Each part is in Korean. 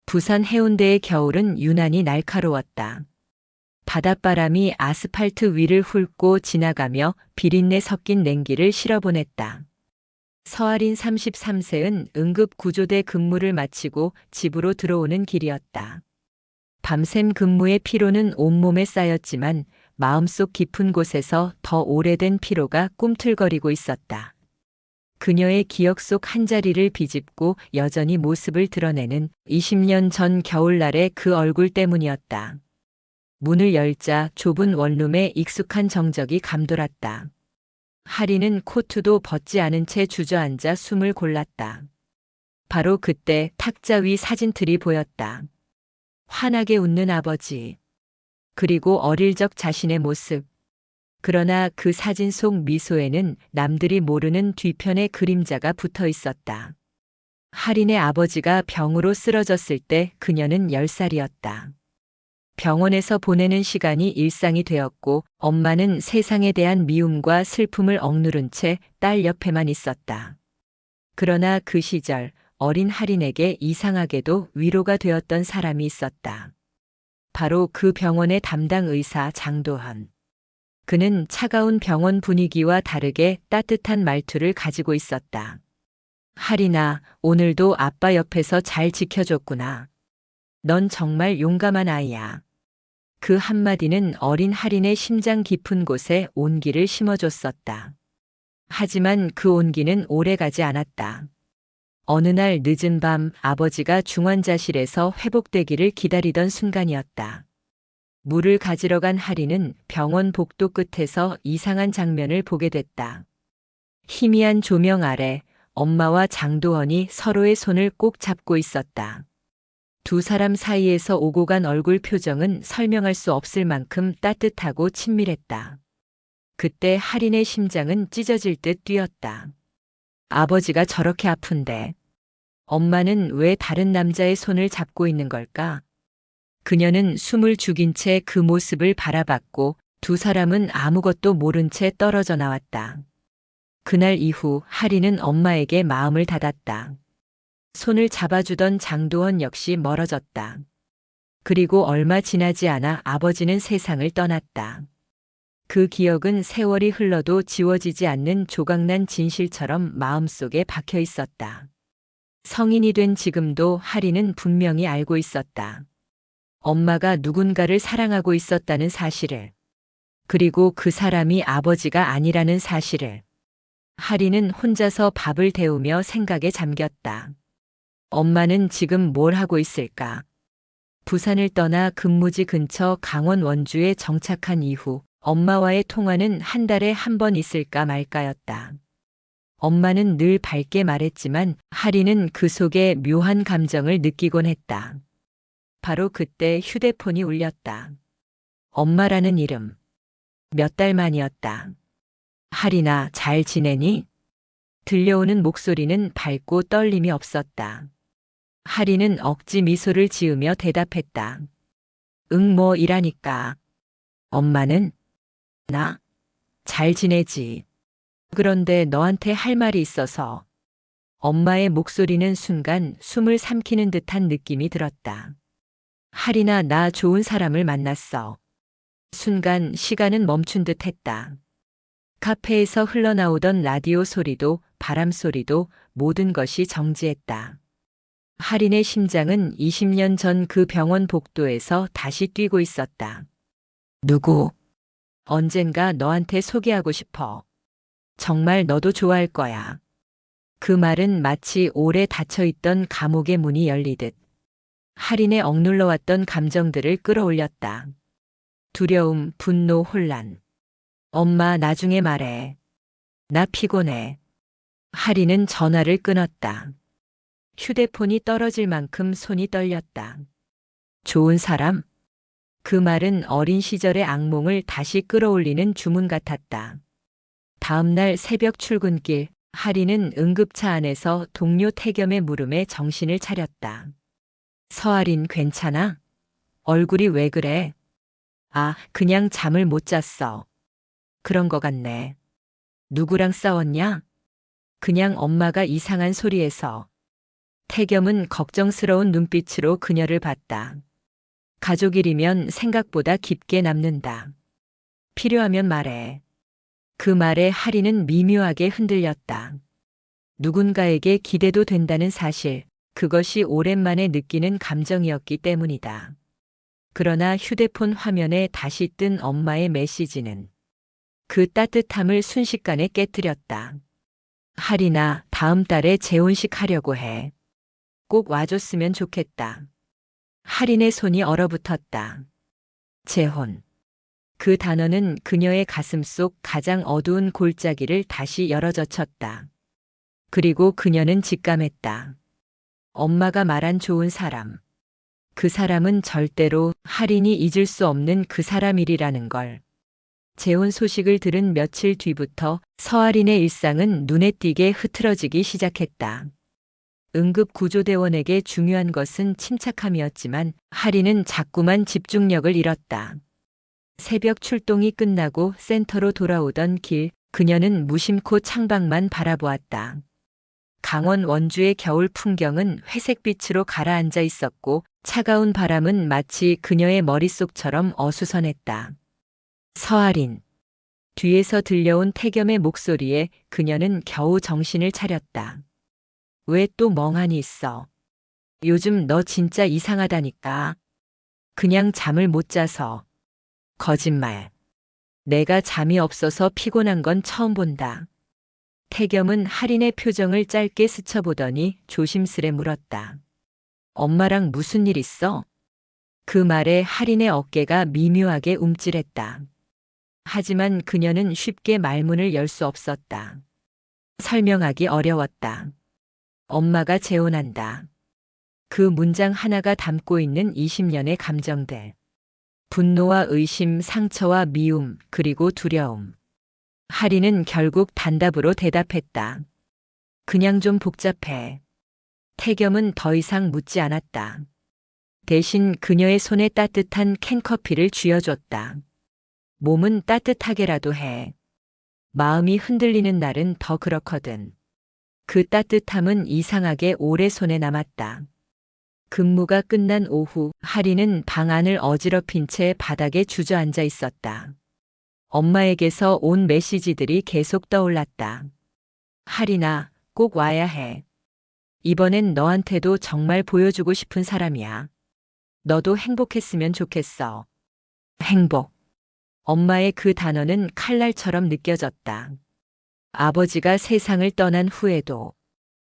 부산 해운대의 겨울은 유난히 날카로웠다. 바닷바람이 아스팔트 위를 훑고 지나가며 비린내 섞인 냉기를 실어보냈다. 서아린 33세는 응급구조대 근무를 마치고 집으로 들어오는 길이었다. 밤샘 근무의 피로는 온몸에 쌓였지만 마음속 깊은 곳에서 더 오래된 피로가 꿈틀거리고 있었다. 그녀의 기억 속 한자리를 비집고 여전히 모습을 드러내는 20년 전 겨울날의 그 얼굴 때문이었다. 문을 열자 좁은 원룸에 익숙한 정적이 감돌았다. 하리는 코트도 벗지 않은 채 주저앉아 숨을 골랐다. 바로 그때 탁자 위 사진틀이 보였다. 환하게 웃는 아버지. 그리고 어릴 적 자신의 모습. 그러나 그 사진 속 미소에는 남들이 모르는 뒤편의 그림자가 붙어 있었다. 하린의 아버지가 병으로 쓰러졌을 때 그녀는 10살이었다. 병원에서 보내는 시간이 일상이 되었고 엄마는 세상에 대한 미움과 슬픔을 억누른 채 딸 옆에만 있었다. 그러나 그 시절 어린 하린에게 이상하게도 위로가 되었던 사람이 있었다. 바로 그 병원의 담당 의사 장도헌. 그는 차가운 병원 분위기와 다르게 따뜻한 말투를 가지고 있었다. 하린아, 오늘도 아빠 옆에서 잘 지켜줬구나. 넌 정말 용감한 아이야. 그 한마디는 어린 하린의 심장 깊은 곳에 온기를 심어줬었다. 하지만 그 온기는 오래가지 않았다. 어느 날 늦은 밤 아버지가 중환자실에서 회복되기를 기다리던 순간이었다. 물을 가지러 간 하린은 병원 복도 끝에서 이상한 장면을 보게 됐다. 희미한 조명 아래 엄마와 장도헌이 서로의 손을 꼭 잡고 있었다. 두 사람 사이에서 오고 간 얼굴 표정은 설명할 수 없을 만큼 따뜻하고 친밀했다. 그때 하린의 심장은 찢어질 듯 뛰었다. 아버지가 저렇게 아픈데 엄마는 왜 다른 남자의 손을 잡고 있는 걸까? 그녀는 숨을 죽인 채 그 모습을 바라봤고 두 사람은 아무것도 모른 채 떨어져 나왔다. 그날 이후 하린은 엄마에게 마음을 닫았다. 손을 잡아주던 장도헌 역시 멀어졌다. 그리고 얼마 지나지 않아 아버지는 세상을 떠났다. 그 기억은 세월이 흘러도 지워지지 않는 조각난 진실처럼 마음속에 박혀 있었다. 성인이 된 지금도 하린은 분명히 알고 있었다. 엄마가 누군가를 사랑하고 있었다는 사실을. 그리고 그 사람이 아버지가 아니라는 사실을. 하린은 혼자서 밥을 데우며 생각에 잠겼다. 엄마는 지금 뭘 하고 있을까? 부산을 떠나 근무지 근처 강원 원주에 정착한 이후 엄마와의 통화는 한 달에 한 번 있을까 말까였다. 엄마는 늘 밝게 말했지만 하린은 그 속에 묘한 감정을 느끼곤 했다. 바로 그때 휴대폰이 울렸다. 엄마라는 이름. 몇 달 만이었다. 하린아, 잘 지내니? 들려오는 목소리는 밝고 떨림이 없었다. 하린은 억지 미소를 지으며 대답했다. 응, 뭐 이라니까. 엄마는? 나? 잘 지내지. 그런데 너한테 할 말이 있어서. 엄마의 목소리는 순간 숨을 삼키는 듯한 느낌이 들었다. 하린아, 나 좋은 사람을 만났어. 순간 시간은 멈춘 듯 했다. 카페에서 흘러나오던 라디오 소리도 바람 소리도 모든 것이 정지했다. 하린의 심장은 20년 전 그 병원 복도에서 다시 뛰고 있었다. 누구? 언젠가 너한테 소개하고 싶어. 정말 너도 좋아할 거야. 그 말은 마치 오래 닫혀있던 감옥의 문이 열리듯 하린의 억눌러왔던 감정들을 끌어올렸다. 두려움, 분노, 혼란. 엄마, 나중에 말해. 나 피곤해. 하린은 전화를 끊었다. 휴대폰이 떨어질 만큼 손이 떨렸다. 좋은 사람? 그 말은 어린 시절의 악몽을 다시 끌어올리는 주문 같았다. 다음 날 새벽 출근길, 하린은 응급차 안에서 동료 태겸의 물음에 정신을 차렸다. 서아린, 괜찮아? 얼굴이 왜 그래? 아, 그냥 잠을 못 잤어. 그런 거 같네. 누구랑 싸웠냐? 그냥 엄마가 이상한 소리해서. 태겸은 걱정스러운 눈빛으로 그녀를 봤다. 가족일이면 생각보다 깊게 남는다. 필요하면 말해. 그 말에 하리는 미묘하게 흔들렸다. 누군가에게 기대도 된다는 사실, 그것이 오랜만에 느끼는 감정이었기 때문이다. 그러나 휴대폰 화면에 다시 뜬 엄마의 메시지는 그 따뜻함을 순식간에 깨뜨렸다. 하리나, 다음 달에 재혼식 하려고 해. 꼭 와줬으면 좋겠다. 하린의 손이 얼어붙었다. 재혼. 그 단어는 그녀의 가슴 속 가장 어두운 골짜기를 다시 열어젖혔다. 그리고 그녀는 직감했다. 엄마가 말한 좋은 사람. 그 사람은 절대로 하린이 잊을 수 없는 그 사람이라는 걸. 재혼 소식을 들은 며칠 뒤부터 서아린의 일상은 눈에 띄게 흐트러지기 시작했다. 응급구조대원에게 중요한 것은 침착함이었지만 하린은 자꾸만 집중력을 잃었다. 새벽 출동이 끝나고 센터로 돌아오던 길, 그녀는 무심코 창밖만 바라보았다. 강원 원주의 겨울 풍경은 회색빛으로 가라앉아 있었고 차가운 바람은 마치 그녀의 머릿속처럼 어수선했다. 서아린. 뒤에서 들려온 태겸의 목소리에 그녀는 겨우 정신을 차렸다. 왜 또 멍하니 있어? 요즘 너 진짜 이상하다니까. 그냥 잠을 못 자서. 거짓말. 내가 잠이 없어서 피곤한 건 처음 본다. 태겸은 하린의 표정을 짧게 스쳐보더니 조심스레 물었다. 엄마랑 무슨 일 있어? 그 말에 하린의 어깨가 미묘하게 움찔했다. 하지만 그녀는 쉽게 말문을 열 수 없었다. 설명하기 어려웠다. 엄마가 재혼한다. 그 문장 하나가 담고 있는 20년의 감정들. 분노와 의심, 상처와 미움, 그리고 두려움. 하리는 결국 단답으로 대답했다. 그냥 좀 복잡해. 태겸은 더 이상 묻지 않았다. 대신 그녀의 손에 따뜻한 캔커피를 쥐어줬다. 몸은 따뜻하게라도 해. 마음이 흔들리는 날은 더 그렇거든. 그 따뜻함은 이상하게 오래 손에 남았다. 근무가 끝난 오후, 하리는 방 안을 어지럽힌 채 바닥에 주저앉아 있었다. 엄마에게서 온 메시지들이 계속 떠올랐다. 하리나, 꼭 와야 해. 이번엔 너한테도 정말 보여주고 싶은 사람이야. 너도 행복했으면 좋겠어. 행복. 엄마의 그 단어는 칼날처럼 느껴졌다. 아버지가 세상을 떠난 후에도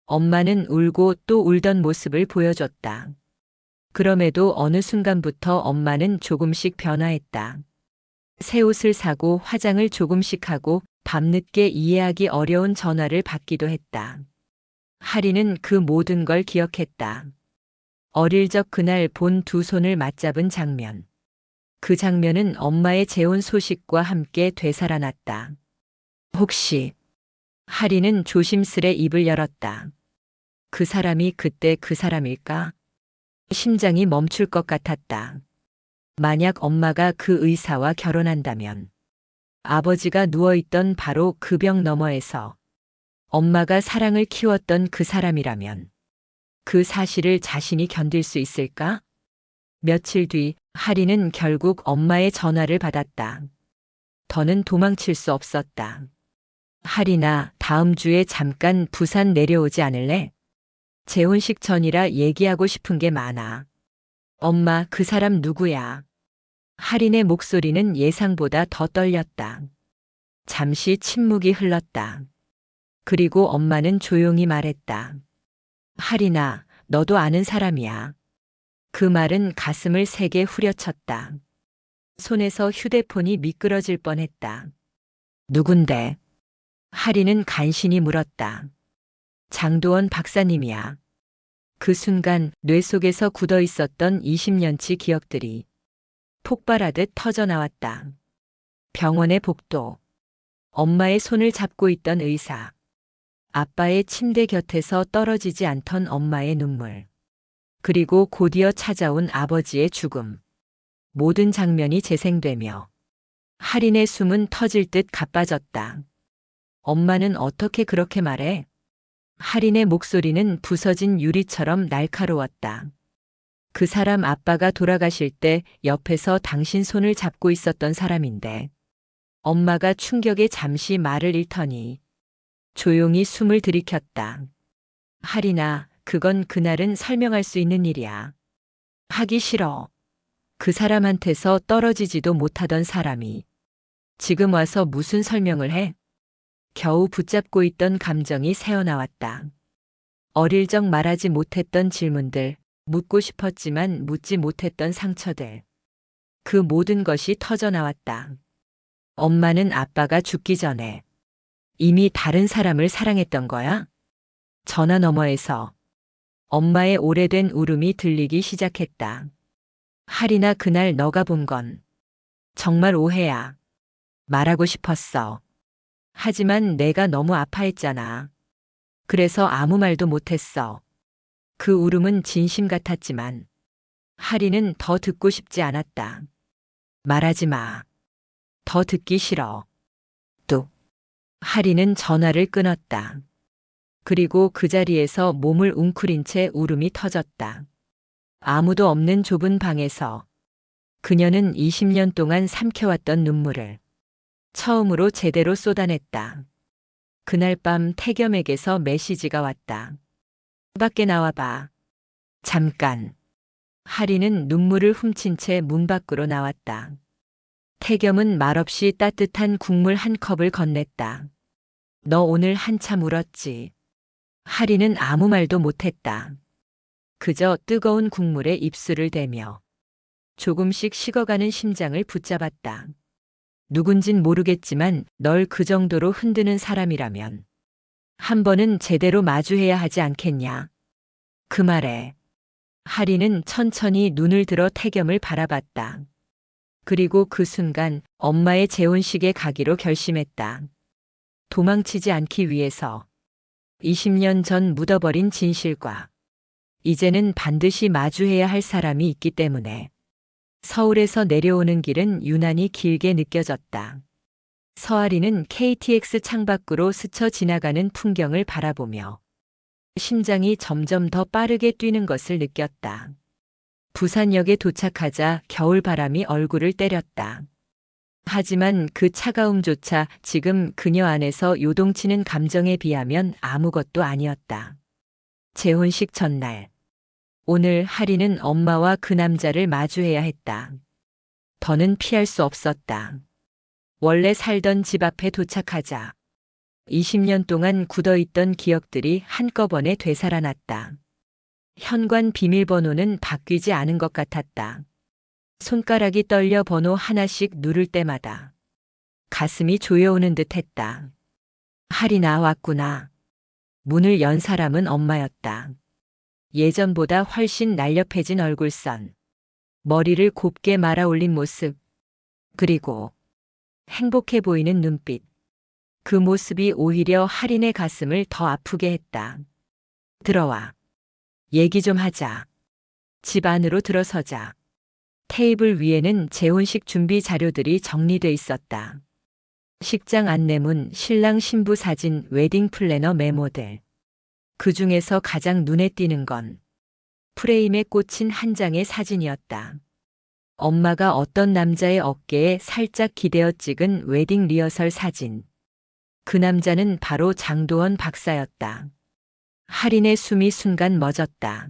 엄마는 울고 또 울던 모습을 보여줬다. 그럼에도 어느 순간부터 엄마는 조금씩 변화했다. 새 옷을 사고 화장을 조금씩 하고 밤늦게 이해하기 어려운 전화를 받기도 했다. 하리는 그 모든 걸 기억했다. 어릴 적 그날 본 두 손을 맞잡은 장면. 그 장면은 엄마의 재혼 소식과 함께 되살아났다. 혹시 하리는 조심스레 입을 열었다. 그 사람이 그때 그 사람일까? 심장이 멈출 것 같았다. 만약 엄마가 그 의사와 결혼한다면, 아버지가 누워있던 바로 그 벽 너머에서 엄마가 사랑을 키웠던 그 사람이라면, 그 사실을 자신이 견딜 수 있을까? 며칠 뒤 하리는 결국 엄마의 전화를 받았다. 더는 도망칠 수 없었다. 하리나, 다음 주에 잠깐 부산 내려오지 않을래? 재혼식 전이라 얘기하고 싶은 게 많아. 엄마, 그 사람 누구야? 하린의 목소리는 예상보다 더 떨렸다. 잠시 침묵이 흘렀다. 그리고 엄마는 조용히 말했다. 하린아, 너도 아는 사람이야. 그 말은 가슴을 세게 후려쳤다. 손에서 휴대폰이 미끄러질 뻔했다. 누군데? 하리는 간신히 물었다. 장도원 박사님이야. 그 순간 뇌 속에서 굳어 있었던 20년치 기억들이 폭발하듯 터져나왔다. 병원의 복도. 엄마의 손을 잡고 있던 의사. 아빠의 침대 곁에서 떨어지지 않던 엄마의 눈물. 그리고 곧이어 찾아온 아버지의 죽음. 모든 장면이 재생되며 하린의 숨은 터질 듯 가빠졌다. 엄마는 어떻게 그렇게 말해? 할인의 목소리는 부서진 유리처럼 날카로웠다. 그 사람 아빠가 돌아가실 때 옆에서 당신 손을 잡고 있었던 사람인데. 엄마가 충격에 잠시 말을 잃더니 조용히 숨을 들이켰다. 할인아, 그건 그날은 설명할 수 있는 일이야. 하기 싫어. 그 사람한테서 떨어지지도 못하던 사람이 지금 와서 무슨 설명을 해? 겨우 붙잡고 있던 감정이 새어나왔다. 어릴 적 말하지 못했던 질문들, 묻고 싶었지만 묻지 못했던 상처들. 그 모든 것이 터져나왔다. 엄마는 아빠가 죽기 전에 이미 다른 사람을 사랑했던 거야? 전화 너머에서 엄마의 오래된 울음이 들리기 시작했다. 할인아, 그날 너가 본 건 정말 오해야. 말하고 싶었어. 하지만 내가 너무 아파했잖아. 그래서 아무 말도 못했어. 그 울음은 진심 같았지만 할인은 더 듣고 싶지 않았다. 말하지 마. 더 듣기 싫어. 뚝. 할인은 전화를 끊었다. 그리고 그 자리에서 몸을 웅크린 채 울음이 터졌다. 아무도 없는 좁은 방에서 그녀는 20년 동안 삼켜왔던 눈물을 처음으로 제대로 쏟아냈다. 그날 밤 태겸에게서 메시지가 왔다. 밖에 나와봐. 잠깐. 할인은 눈물을 훔친 채 문 밖으로 나왔다. 태겸은 말없이 따뜻한 국물 한 컵을 건넸다. 너 오늘 한참 울었지. 할인은 아무 말도 못했다. 그저 뜨거운 국물에 입술을 대며 조금씩 식어가는 심장을 붙잡았다. 누군진 모르겠지만 널 그 정도로 흔드는 사람이라면 한 번은 제대로 마주해야 하지 않겠냐. 그 말에 할인은 천천히 눈을 들어 태겸을 바라봤다. 그리고 그 순간 엄마의 재혼식에 가기로 결심했다. 도망치지 않기 위해서 20년 전 묻어버린 진실과 이제는 반드시 마주해야 할 사람이 있기 때문에 서울에서 내려오는 길은 유난히 길게 느껴졌다. 서아리는 KTX 창밖으로 스쳐 지나가는 풍경을 바라보며 심장이 점점 더 빠르게 뛰는 것을 느꼈다. 부산역에 도착하자 겨울바람이 얼굴을 때렸다. 하지만 그 차가움조차 지금 그녀 안에서 요동치는 감정에 비하면 아무것도 아니었다. 재혼식 전날. 오늘 할인은 엄마와 그 남자를 마주해야 했다. 더는 피할 수 없었다. 원래 살던 집 앞에 도착하자 20년 동안 굳어있던 기억들이 한꺼번에 되살아났다. 현관 비밀번호는 바뀌지 않은 것 같았다. 손가락이 떨려 번호 하나씩 누를 때마다 가슴이 조여오는 듯 했다. 할인아, 왔구나. 문을 연 사람은 엄마였다. 예전보다 훨씬 날렵해진 얼굴선, 머리를 곱게 말아 올린 모습, 그리고 행복해 보이는 눈빛. 그 모습이 오히려 할인의 가슴을 더 아프게 했다. 들어와. 얘기 좀 하자. 집 안으로 들어서자. 테이블 위에는 재혼식 준비 자료들이 정리돼 있었다. 식장 안내문, 신랑 신부 사진, 웨딩 플래너 메모들. 그 중에서 가장 눈에 띄는 건 프레임에 꽂힌 한 장의 사진이었다. 엄마가 어떤 남자의 어깨에 살짝 기대어 찍은 웨딩 리허설 사진. 그 남자는 바로 장도원 박사였다. 할인의 숨이 순간 멎었다.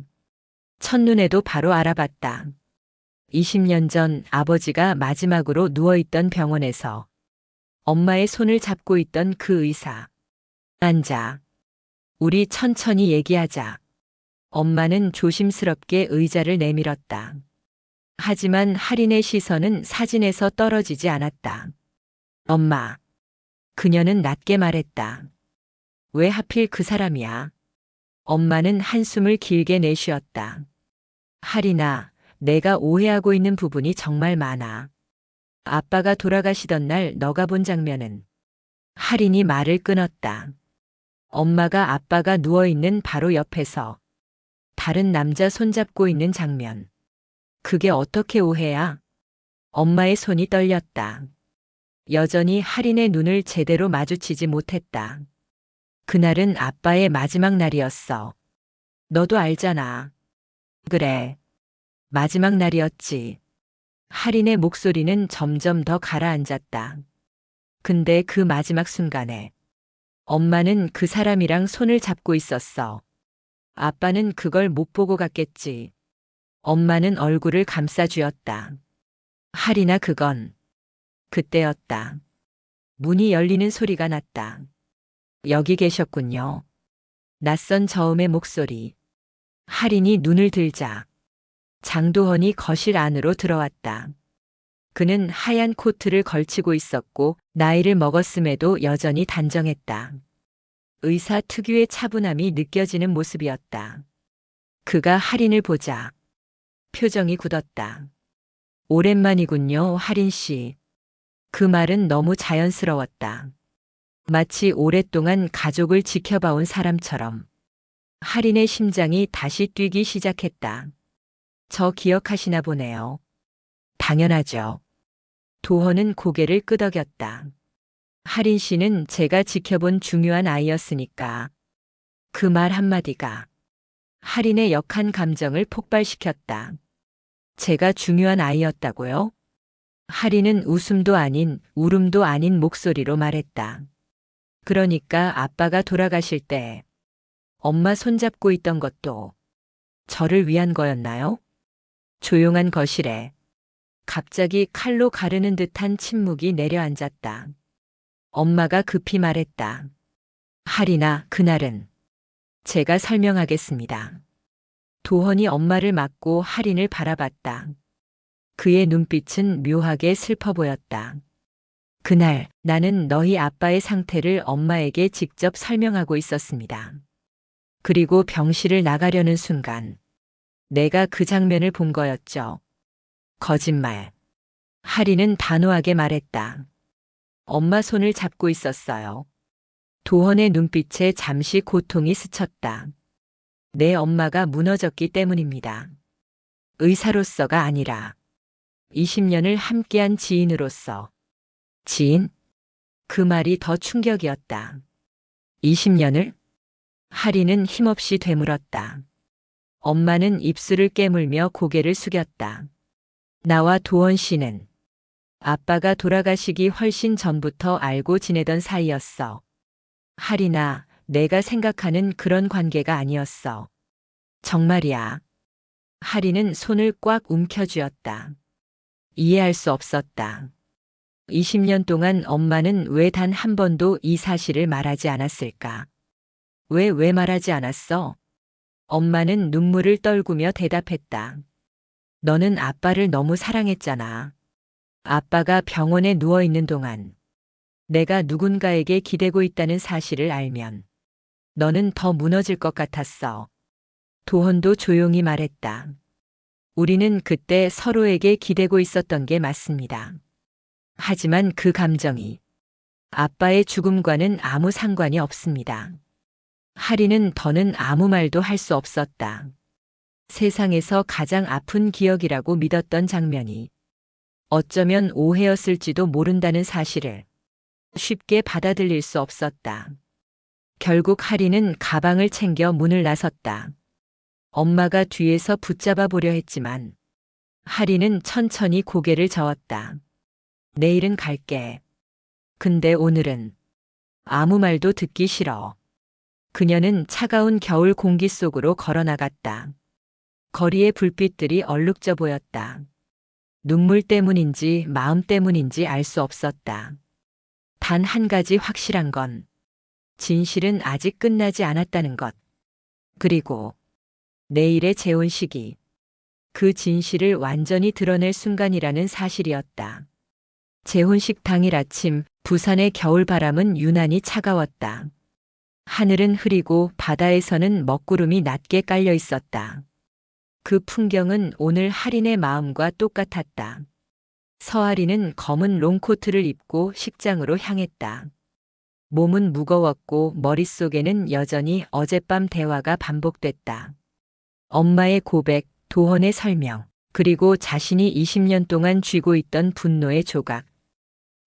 첫눈에도 바로 알아봤다. 20년 전 아버지가 마지막으로 누워있던 병원에서 엄마의 손을 잡고 있던 그 의사. 앉아. 우리 천천히 얘기하자. 엄마는 조심스럽게 의자를 내밀었다. 하지만 할인의 시선은 사진에서 떨어지지 않았다. 엄마. 그녀는 낮게 말했다. 왜 하필 그 사람이야? 엄마는 한숨을 길게 내쉬었다. 할인아, 내가 오해하고 있는 부분이 정말 많아. 아빠가 돌아가시던 날 너가 본 장면은. 할인이 말을 끊었다. 엄마가 아빠가 누워있는 바로 옆에서 다른 남자 손잡고 있는 장면. 그게 어떻게 오해야? 엄마의 손이 떨렸다. 여전히 할인의 눈을 제대로 마주치지 못했다. 그날은 아빠의 마지막 날이었어. 너도 알잖아. 그래. 마지막 날이었지. 할인의 목소리는 점점 더 가라앉았다. 근데 그 마지막 순간에 엄마는 그 사람이랑 손을 잡고 있었어. 아빠는 그걸 못 보고 갔겠지. 엄마는 얼굴을 감싸쥐었다. 할인아, 그건 그때였다. 문이 열리는 소리가 났다. 여기 계셨군요. 낯선 저음의 목소리. 할인이 눈을 들자 장도헌이 거실 안으로 들어왔다. 그는 하얀 코트를 걸치고 있었고 나이를 먹었음에도 여전히 단정했다. 의사 특유의 차분함이 느껴지는 모습이었다. 그가 할인을 보자 표정이 굳었다. 오랜만이군요, 할인 씨. 그 말은 너무 자연스러웠다. 마치 오랫동안 가족을 지켜봐온 사람처럼. 할인의 심장이 다시 뛰기 시작했다. 저 기억하시나 보네요. 당연하죠. 도헌은 고개를 끄덕였다. 할인 씨는 제가 지켜본 중요한 아이였으니까. 그 말 한마디가 할인의 역한 감정을 폭발시켰다. 제가 중요한 아이였다고요? 할인은 웃음도 아닌 울음도 아닌 목소리로 말했다. 그러니까 아빠가 돌아가실 때 엄마 손잡고 있던 것도 저를 위한 거였나요? 조용한 거실에 갑자기 칼로 가르는 듯한 침묵이 내려앉았다. 엄마가 급히 말했다. 할인아, 그날은 제가 설명하겠습니다. 도헌이 엄마를 맞고 할인을 바라봤다. 그의 눈빛은 묘하게 슬퍼 보였다. 그날 나는 너희 아빠의 상태를 엄마에게 직접 설명하고 있었습니다. 그리고 병실을 나가려는 순간 내가 그 장면을 본 거였죠. 거짓말. 할인은 단호하게 말했다. 엄마 손을 잡고 있었어요. 도헌의 눈빛에 잠시 고통이 스쳤다. 내 엄마가 무너졌기 때문입니다. 의사로서가 아니라 20년을 함께한 지인으로서. 지인? 그 말이 더 충격이었다. 20년을? 할인은 힘없이 되물었다. 엄마는 입술을 깨물며 고개를 숙였다. 나와 도헌 씨는 아빠가 돌아가시기 훨씬 전부터 알고 지내던 사이였어. 할인아, 내가 생각하는 그런 관계가 아니었어. 정말이야. 할인은 손을 꽉 움켜쥐었다. 이해할 수 없었다. 20년 동안 엄마는 왜 단 한 번도 이 사실을 말하지 않았을까? 왜 말하지 않았어? 엄마는 눈물을 떨구며 대답했다. 너는 아빠를 너무 사랑했잖아. 아빠가 병원에 누워 있는 동안 내가 누군가에게 기대고 있다는 사실을 알면 너는 더 무너질 것 같았어. 도헌도 조용히 말했다. 우리는 그때 서로에게 기대고 있었던 게 맞습니다. 하지만 그 감정이 아빠의 죽음과는 아무 상관이 없습니다. 할인은 더는 아무 말도 할 수 없었다. 세상에서 가장 아픈 기억이라고 믿었던 장면이 어쩌면 오해였을지도 모른다는 사실을 쉽게 받아들일 수 없었다. 결국 할인은 가방을 챙겨 문을 나섰다. 엄마가 뒤에서 붙잡아 보려 했지만 할인은 천천히 고개를 저었다. 내일은 갈게. 근데 오늘은 아무 말도 듣기 싫어. 그녀는 차가운 겨울 공기 속으로 걸어나갔다. 거리의 불빛들이 얼룩져 보였다. 눈물 때문인지 마음 때문인지 알 수 없었다. 단 한 가지 확실한 건 진실은 아직 끝나지 않았다는 것. 그리고 내일의 재혼식이 그 진실을 완전히 드러낼 순간이라는 사실이었다. 재혼식 당일 아침 부산의 겨울바람은 유난히 차가웠다. 하늘은 흐리고 바다에서는 먹구름이 낮게 깔려 있었다. 그 풍경은 오늘 할인의 마음과 똑같았다. 서할인은 검은 롱코트를 입고 식장으로 향했다. 몸은 무거웠고 머릿속에는 여전히 어젯밤 대화가 반복됐다. 엄마의 고백, 도헌의 설명, 그리고 자신이 20년 동안 쥐고 있던 분노의 조각.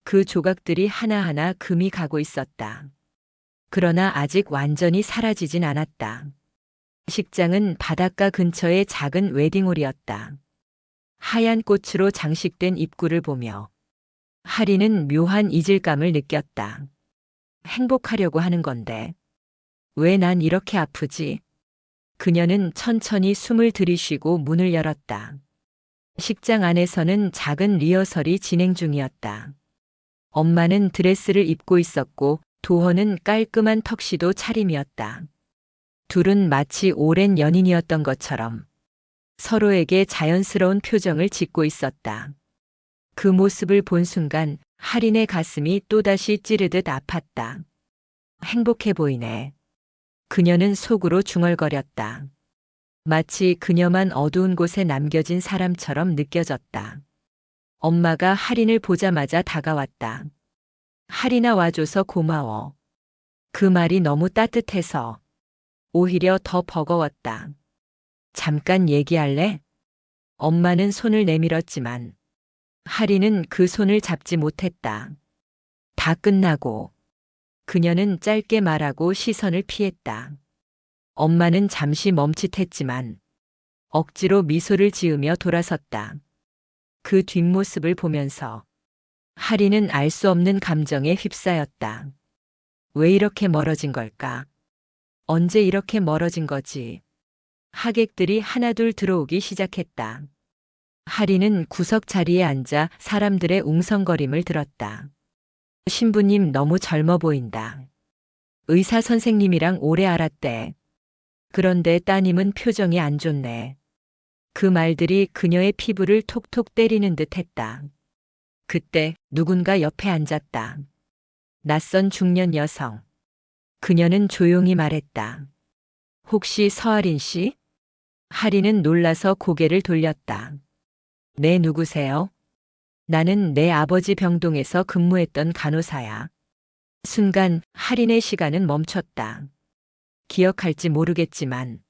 그 조각들이 하나하나 금이 가고 있었다. 그러나 아직 완전히 사라지진 않았다. 식장은 바닷가 근처의 작은 웨딩홀이었다. 하얀 꽃으로 장식된 입구를 보며 하리는 묘한 이질감을 느꼈다. 행복하려고 하는 건데 왜 난 이렇게 아프지? 그녀는 천천히 숨을 들이쉬고 문을 열었다. 식장 안에서는 작은 리허설이 진행 중이었다. 엄마는 드레스를 입고 있었고 도헌은 깔끔한 턱시도 차림이었다. 둘은 마치 오랜 연인이었던 것처럼 서로에게 자연스러운 표정을 짓고 있었다. 그 모습을 본 순간 할인의 가슴이 또다시 찌르듯 아팠다. 행복해 보이네. 그녀는 속으로 중얼거렸다. 마치 그녀만 어두운 곳에 남겨진 사람처럼 느껴졌다. 엄마가 할인을 보자마자 다가왔다. 할인아 와줘서 고마워. 그 말이 너무 따뜻해서 오히려 더 버거웠다. 잠깐 얘기할래? 엄마는 손을 내밀었지만 할인은 그 손을 잡지 못했다. 다 끝나고 그녀는 짧게 말하고 시선을 피했다. 엄마는 잠시 멈칫했지만 억지로 미소를 지으며 돌아섰다. 그 뒷모습을 보면서 할인은 알 수 없는 감정에 휩싸였다. 왜 이렇게 멀어진 걸까? 언제 이렇게 멀어진 거지? 하객들이 하나둘 들어오기 시작했다. 할인은 구석 자리에 앉아 사람들의 웅성거림을 들었다. 신부님 너무 젊어 보인다. 의사 선생님이랑 오래 알았대. 그런데 따님은 표정이 안 좋네. 그 말들이 그녀의 피부를 톡톡 때리는 듯 했다. 그때 누군가 옆에 앉았다. 낯선 중년 여성. 그녀는 조용히 말했다. 혹시 서아린 씨? 할인은 놀라서 고개를 돌렸다. 네, 누구세요? 나는 내 아버지 병동에서 근무했던 간호사야. 순간 할인의 시간은 멈췄다. 기억할지 모르겠지만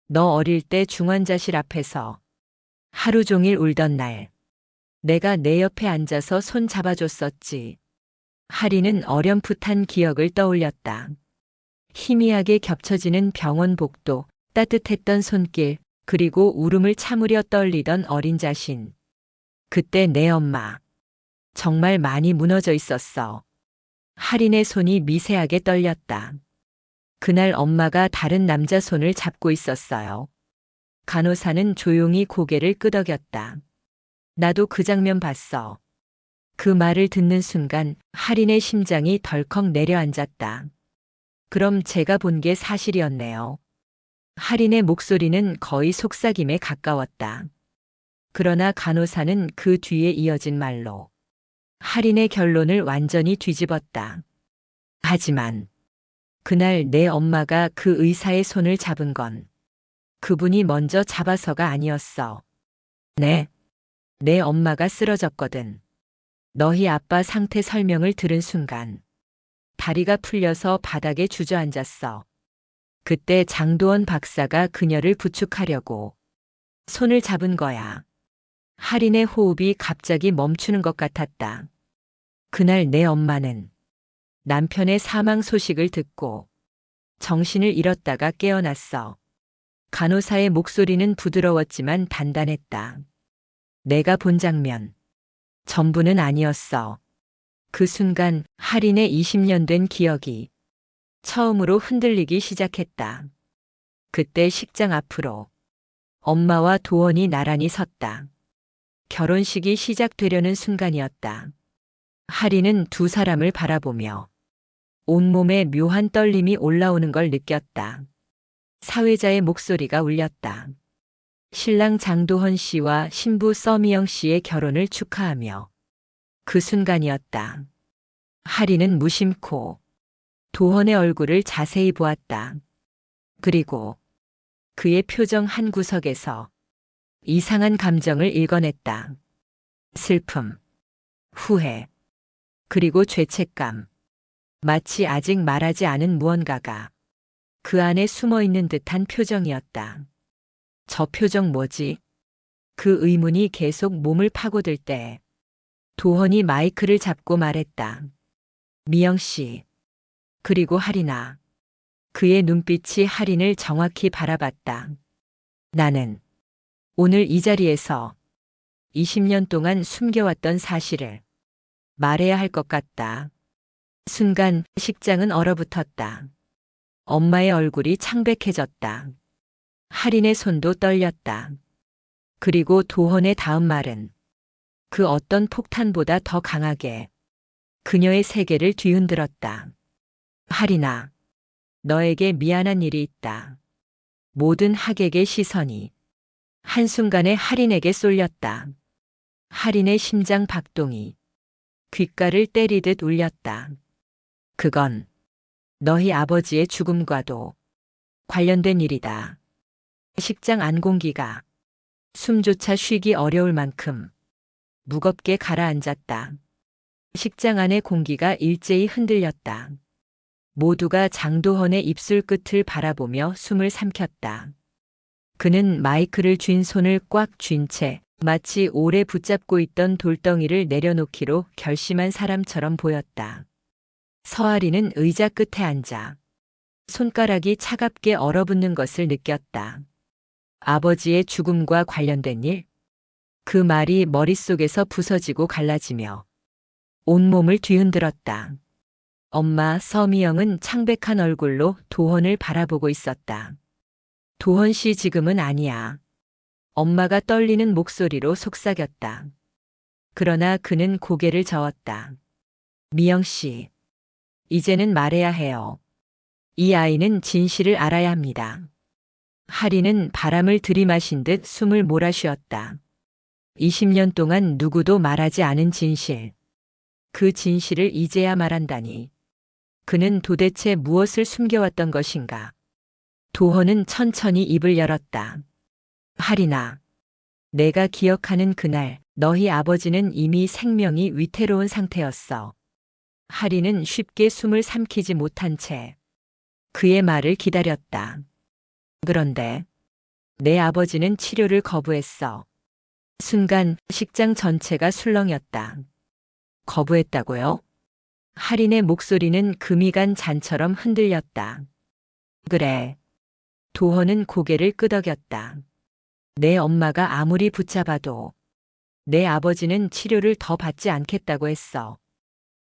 너 어릴 때 중환자실 앞에서 하루 종일 울던 날 내가 내 옆에 앉아서 손 잡아줬었지. 할인은 어렴풋한 기억을 떠올렸다. 희미하게 겹쳐지는 병원 복도, 따뜻했던 손길, 그리고 울음을 참으려 떨리던 어린 자신. 그때 내 엄마. 정말 많이 무너져 있었어. 할인의 손이 미세하게 떨렸다. 그날 엄마가 다른 남자 손을 잡고 있었어요. 간호사는 조용히 고개를 끄덕였다. 나도 그 장면 봤어. 그 말을 듣는 순간 할인의 심장이 덜컥 내려앉았다. 그럼 제가 본 게 사실이었네요. 할인의 목소리는 거의 속삭임에 가까웠다. 그러나 간호사는 그 뒤에 이어진 말로 할인의 결론을 완전히 뒤집었다. 하지만 그날 내 엄마가 그 의사의 손을 잡은 건 그분이 먼저 잡아서가 아니었어. 네. 내 엄마가 쓰러졌거든. 너희 아빠 상태 설명을 들은 순간 다리가 풀려서 바닥에 주저앉았어. 그때 장도원 박사가 그녀를 부축하려고 손을 잡은 거야. 할인의 호흡이 갑자기 멈추는 것 같았다. 그날 내 엄마는 남편의 사망 소식을 듣고 정신을 잃었다가 깨어났어. 간호사의 목소리는 부드러웠지만 단단했다. 내가 본 장면. 전부는 아니었어. 그 순간 할인의 20년 된 기억이 처음으로 흔들리기 시작했다. 그때 식장 앞으로 엄마와 도원이 나란히 섰다. 결혼식이 시작되려는 순간이었다. 할인은 두 사람을 바라보며 온몸에 묘한 떨림이 올라오는 걸 느꼈다. 사회자의 목소리가 울렸다. 신랑 장도헌 씨와 신부 서미영 씨의 결혼을 축하하며 그 순간이었다. 할인은 무심코 도헌의 얼굴을 자세히 보았다. 그리고 그의 표정 한 구석에서 이상한 감정을 읽어냈다. 슬픔, 후회, 그리고 죄책감. 마치 아직 말하지 않은 무언가가 그 안에 숨어 있는 듯한 표정이었다. 저 표정 뭐지? 그 의문이 계속 몸을 파고들 때 도헌이 마이크를 잡고 말했다. 미영 씨, 그리고 할인아. 그의 눈빛이 할인을 정확히 바라봤다. 나는 오늘 이 자리에서 20년 동안 숨겨왔던 사실을 말해야 할 것 같다. 순간 식장은 얼어붙었다. 엄마의 얼굴이 창백해졌다. 할인의 손도 떨렸다. 그리고 도헌의 다음 말은 그 어떤 폭탄보다 더 강하게 그녀의 세계를 뒤흔들었다. 할인아, 너에게 미안한 일이 있다. 모든 하객의 시선이 한순간에 할인에게 쏠렸다. 할인의 심장 박동이 귓가를 때리듯 울렸다. 그건 너희 아버지의 죽음과도 관련된 일이다. 식장 안 공기가 숨조차 쉬기 어려울 만큼 무겁게 가라앉았다. 식장 안의 공기가 일제히 흔들렸다. 모두가 장도헌의 입술 끝을 바라보며 숨을 삼켰다. 그는 마이크를 쥔 손을 꽉 쥔 채 마치 오래 붙잡고 있던 돌덩이를 내려놓기로 결심한 사람처럼 보였다. 서아리는 의자 끝에 앉아 손가락이 차갑게 얼어붙는 것을 느꼈다. 아버지의 죽음과 관련된 일? 그 말이 머릿속에서 부서지고 갈라지며 온몸을 뒤흔들었다. 엄마 서미영은 창백한 얼굴로 도헌을 바라보고 있었다. 도헌 씨 지금은 아니야. 엄마가 떨리는 목소리로 속삭였다. 그러나 그는 고개를 저었다. 미영 씨, 이제는 말해야 해요. 이 아이는 진실을 알아야 합니다. 할인은 바람을 들이마신 듯 숨을 몰아쉬었다. 20년 동안 누구도 말하지 않은 진실. 그 진실을 이제야 말한다니. 그는 도대체 무엇을 숨겨왔던 것인가? 도헌은 천천히 입을 열었다. 할인아, 내가 기억하는 그날 너희 아버지는 이미 생명이 위태로운 상태였어. 할인은 쉽게 숨을 삼키지 못한 채 그의 말을 기다렸다. 그런데 내 아버지는 치료를 거부했어. 순간 식장 전체가 술렁였다. 거부했다고요? 할인의 목소리는 금이 간 잔처럼 흔들렸다. 그래. 도헌은 고개를 끄덕였다. 내 엄마가 아무리 붙잡아도 내 아버지는 치료를 더 받지 않겠다고 했어.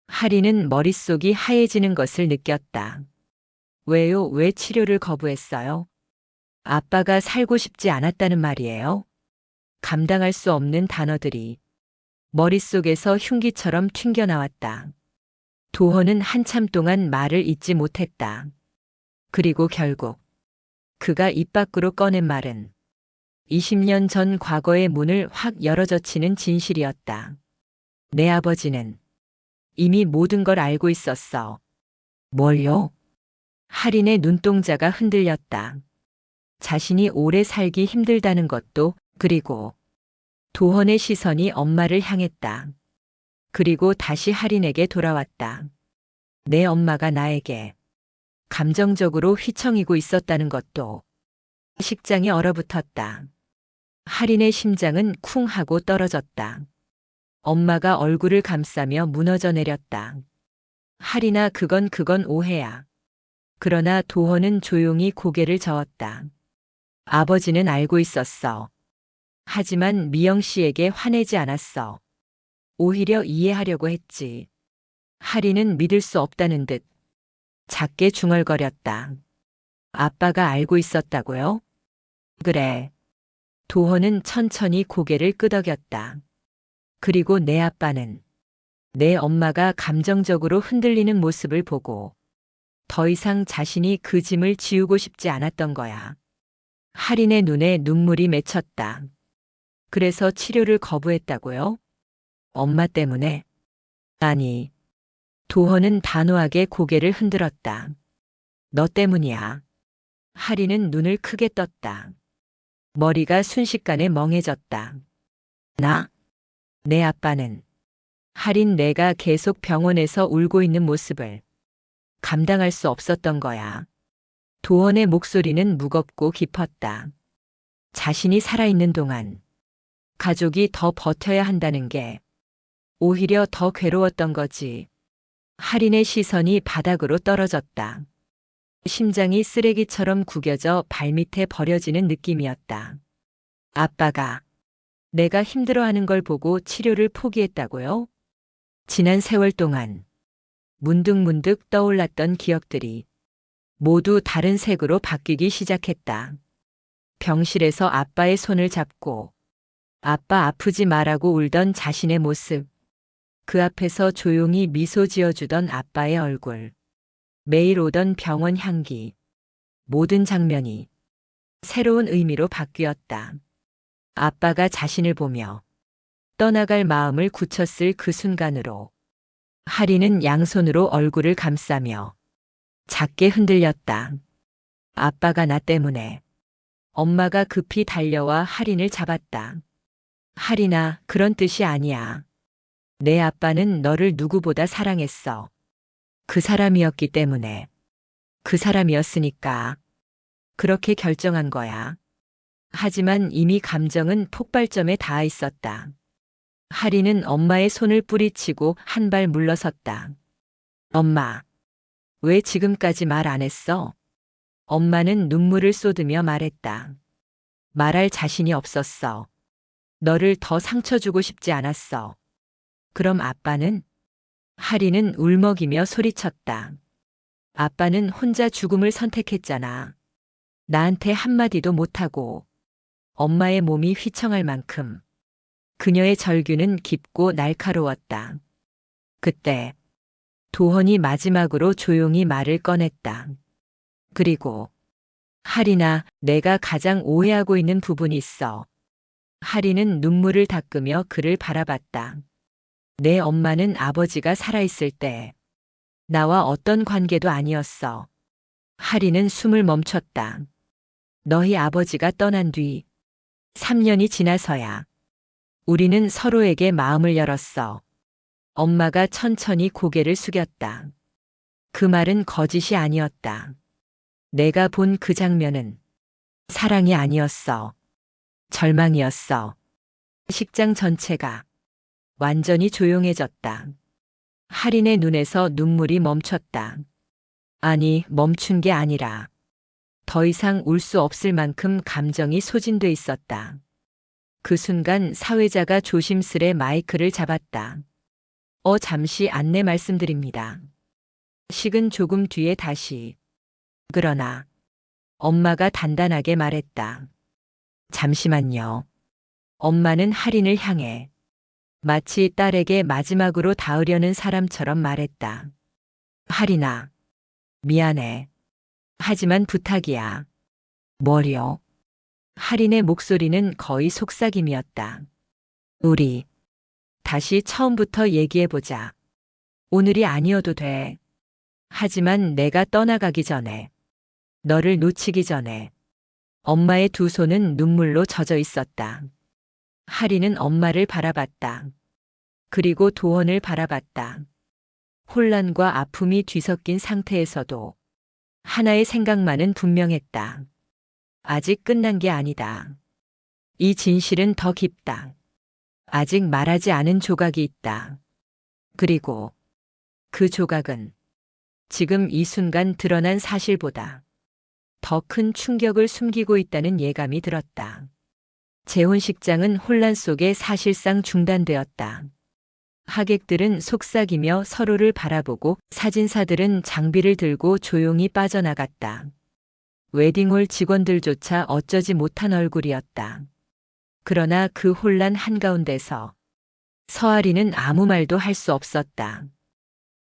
할인은 머릿속이 하얘지는 것을 느꼈다. 왜요? 왜 치료를 거부했어요? 아빠가 살고 싶지 않았다는 말이에요? 감당할 수 없는 단어들이 머릿속에서 흉기처럼 튕겨나왔다. 도헌은 한참 동안 말을 잇지 못했다. 그리고 결국 그가 입 밖으로 꺼낸 말은 20년 전 과거의 문을 확 열어젖히는 진실이었다. 내 아버지는 이미 모든 걸 알고 있었어. 뭘요? 할인의 눈동자가 흔들렸다. 자신이 오래 살기 힘들다는 것도, 그리고 도헌의 시선이 엄마를 향했다. 그리고 다시 할인에게 돌아왔다. 내 엄마가 나에게 감정적으로 휘청이고 있었다는 것도. 식장이 얼어붙었다. 할인의 심장은 쿵 하고 떨어졌다. 엄마가 얼굴을 감싸며 무너져 내렸다. 할인아, 그건 오해야. 그러나 도헌은 조용히 고개를 저었다. 아버지는 알고 있었어. 하지만 미영 씨에게 화내지 않았어. 오히려 이해하려고 했지. 할인은 믿을 수 없다는 듯 작게 중얼거렸다. 아빠가 알고 있었다고요? 그래. 도헌은 천천히 고개를 끄덕였다. 그리고 내 아빠는 내 엄마가 감정적으로 흔들리는 모습을 보고 더 이상 자신이 그 짐을 지우고 싶지 않았던 거야. 할인의 눈에 눈물이 맺혔다. 그래서 치료를 거부했다고요? 엄마 때문에? 아니. 도헌은 단호하게 고개를 흔들었다. 너 때문이야. 할인은 눈을 크게 떴다. 머리가 순식간에 멍해졌다. 나? 내 아빠는. 할인, 내가 계속 병원에서 울고 있는 모습을 감당할 수 없었던 거야. 도헌의 목소리는 무겁고 깊었다. 자신이 살아있는 동안 가족이 더 버텨야 한다는 게 오히려 더 괴로웠던 거지. 할인의 시선이 바닥으로 떨어졌다. 심장이 쓰레기처럼 구겨져 발밑에 버려지는 느낌이었다. 아빠가 내가 힘들어하는 걸 보고 치료를 포기했다고요? 지난 세월 동안 문득문득 떠올랐던 기억들이 모두 다른 색으로 바뀌기 시작했다. 병실에서 아빠의 손을 잡고 아빠 아프지 마라고 울던 자신의 모습, 그 앞에서 조용히 미소 지어주던 아빠의 얼굴, 매일 오던 병원 향기, 모든 장면이 새로운 의미로 바뀌었다. 아빠가 자신을 보며 떠나갈 마음을 굳혔을 그 순간으로 할인은 양손으로 얼굴을 감싸며 작게 흔들렸다. 아빠가 나 때문에. 엄마가 급히 달려와 할인을 잡았다. 할인아, 그런 뜻이 아니야. 내 아빠는 너를 누구보다 사랑했어. 그 사람이었기 때문에. 그 사람이었으니까. 그렇게 결정한 거야. 하지만 이미 감정은 폭발점에 닿아 있었다. 할인은 엄마의 손을 뿌리치고 한 발 물러섰다. 엄마, 왜 지금까지 말 안 했어? 엄마는 눈물을 쏟으며 말했다. 말할 자신이 없었어. 너를 더 상처 주고 싶지 않았어. 그럼 아빠는? 할인은 울먹이며 소리쳤다. 아빠는 혼자 죽음을 선택했잖아. 나한테 한마디도 못하고. 엄마의 몸이 휘청할 만큼 그녀의 절규는 깊고 날카로웠다. 그때 도헌이 마지막으로 조용히 말을 꺼냈다. 그리고 할인아, 내가 가장 오해하고 있는 부분이 있어. 할인은 눈물을 닦으며 그를 바라봤다. 내 엄마는 아버지가 살아있을 때 나와 어떤 관계도 아니었어. 할인은 숨을 멈췄다. 너희 아버지가 떠난 뒤 3년이 지나서야 우리는 서로에게 마음을 열었어. 엄마가 천천히 고개를 숙였다. 그 말은 거짓이 아니었다. 내가 본 그 장면은 사랑이 아니었어. 절망이었어. 식장 전체가 완전히 조용해졌다. 할인의 눈에서 눈물이 멈췄다. 아니, 멈춘 게 아니라 더 이상 울 수 없을 만큼 감정이 소진돼 있었다. 그 순간 사회자가 조심스레 마이크를 잡았다. 잠시 안내 말씀드립니다. 식은 조금 뒤에 다시. 그러나 엄마가 단단하게 말했다. 잠시만요. 엄마는 할인을 향해 마치 딸에게 마지막으로 닿으려는 사람처럼 말했다. 할인아, 미안해. 하지만 부탁이야. 뭐려? 할인의 목소리는 거의 속삭임이었다. 우리 다시 처음부터 얘기해보자. 오늘이 아니어도 돼. 하지만 내가 떠나가기 전에, 너를 놓치기 전에 엄마의 두 손은 눈물로 젖어 있었다. 할인은 엄마를 바라봤다. 그리고 도헌을 바라봤다. 혼란과 아픔이 뒤섞인 상태에서도 하나의 생각만은 분명했다. 아직 끝난 게 아니다. 이 진실은 더 깊다. 아직 말하지 않은 조각이 있다. 그리고 그 조각은 지금 이 순간 드러난 사실보다 더 큰 충격을 숨기고 있다는 예감이 들었다. 재혼식장은 혼란 속에 사실상 중단되었다. 하객들은 속삭이며 서로를 바라보고 사진사들은 장비를 들고 조용히 빠져나갔다. 웨딩홀 직원들조차 어쩌지 못한 얼굴이었다. 그러나 그 혼란 한가운데서 서아리는 아무 말도 할 수 없었다.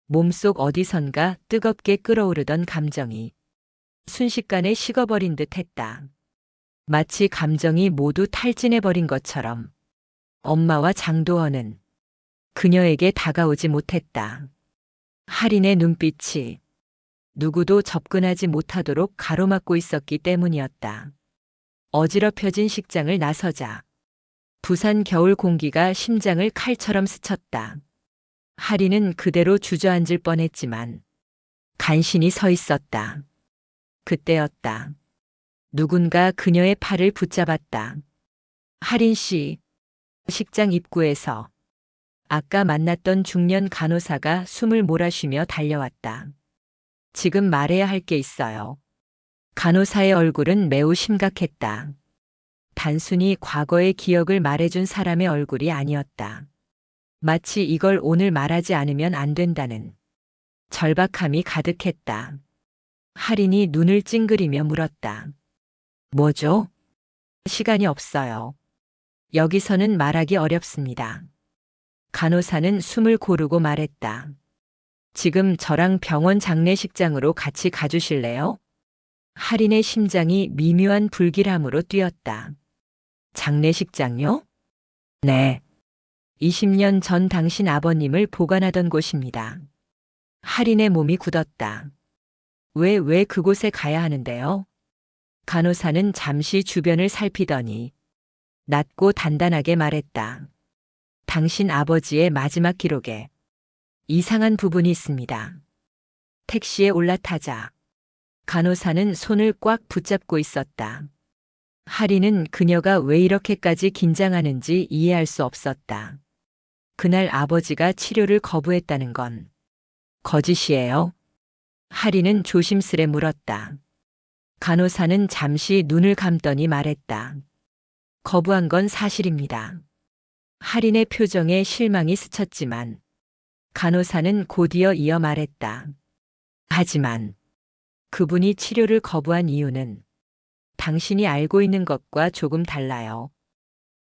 몸속 어디선가 뜨겁게 끓어오르던 감정이 순식간에 식어버린 듯 했다. 마치 감정이 모두 탈진해버린 것처럼 엄마와 장도헌은 그녀에게 다가오지 못했다. 할인의 눈빛이 누구도 접근하지 못하도록 가로막고 있었기 때문이었다. 어지럽혀진 식장을 나서자 부산 겨울 공기가 심장을 칼처럼 스쳤다. 할인은 그대로 주저앉을 뻔했지만 간신히 서 있었다. 그때였다. 누군가 그녀의 팔을 붙잡았다. 할인 씨, 식장 입구에서 아까 만났던 중년 간호사가 숨을 몰아쉬며 달려왔다. 지금 말해야 할 게 있어요. 간호사의 얼굴은 매우 심각했다. 단순히 과거의 기억을 말해준 사람의 얼굴이 아니었다. 마치 이걸 오늘 말하지 않으면 안 된다는 절박함이 가득했다. 할인이 눈을 찡그리며 물었다. 뭐죠? 시간이 없어요. 여기서는 말하기 어렵습니다. 간호사는 숨을 고르고 말했다. 지금 저랑 병원 장례식장으로 같이 가주실래요? 할인의 심장이 미묘한 불길함으로 뛰었다. 장례식장요? 네. 20년 전 당신 아버님을 보관하던 곳입니다. 할인의 몸이 굳었다. 왜 그곳에 가야 하는데요? 간호사는 잠시 주변을 살피더니 낮고 단단하게 말했다. 당신 아버지의 마지막 기록에 이상한 부분이 있습니다. 택시에 올라타자 간호사는 손을 꽉 붙잡고 있었다. 할인은 그녀가 왜 이렇게까지 긴장하는지 이해할 수 없었다. 그날 아버지가 치료를 거부했다는 건 거짓이에요? 할인은 조심스레 물었다. 간호사는 잠시 눈을 감더니 말했다. 거부한 건 사실입니다. 할인의 표정에 실망이 스쳤지만 간호사는 곧이어 이어 말했다. 하지만 그분이 치료를 거부한 이유는 당신이 알고 있는 것과 조금 달라요.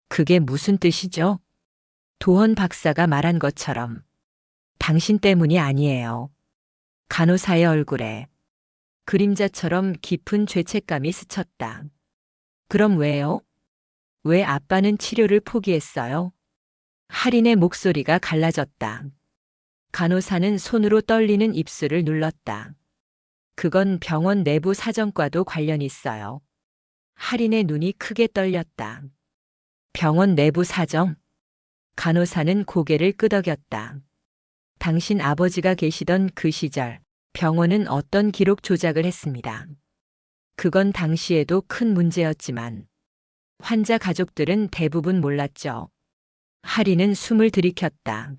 그게 무슨 뜻이죠? 도헌 박사가 말한 것처럼 당신 때문이 아니에요. 간호사의 얼굴에 그림자처럼 깊은 죄책감이 스쳤다. 그럼 왜요? 왜 아빠는 치료를 포기했어요? 할인의 목소리가 갈라졌다. 간호사는 손으로 떨리는 입술을 눌렀다. 그건 병원 내부 사정과도 관련이 있어요. 할인의 눈이 크게 떨렸다. 병원 내부 사정? 간호사는 고개를 끄덕였다. 당신 아버지가 계시던 그 시절, 병원은 어떤 기록 조작을 했습니다. 그건 당시에도 큰 문제였지만 환자 가족들은 대부분 몰랐죠. 할인은 숨을 들이켰다.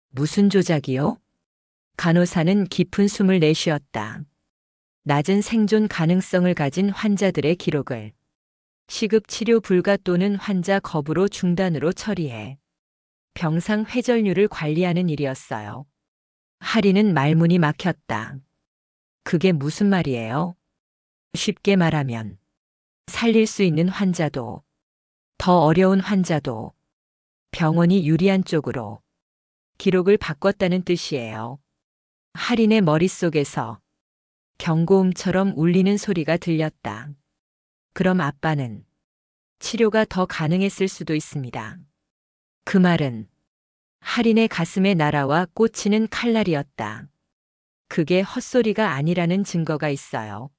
무슨 조작이요? 간호사는 깊은 숨을 내쉬었다. 낮은 생존 가능성을 가진 환자들의 기록을 시급 치료 불가 또는 환자 거부로 중단으로 처리해 병상 회전율을 관리하는 일이었어요. 할인은 말문이 막혔다. 그게 무슨 말이에요? 쉽게 말하면 살릴 수 있는 환자도 더 어려운 환자도 병원이 유리한 쪽으로 기록을 바꿨다는 뜻이에요. 할인의 머릿속에서 경고음처럼 울리는 소리가 들렸다. 그럼 아빠는 치료가 더 가능했을 수도 있습니다. 그 말은 할인의 가슴에 날아와 꽂히는 칼날이었다. 그게 헛소리가 아니라는 증거가 있어요.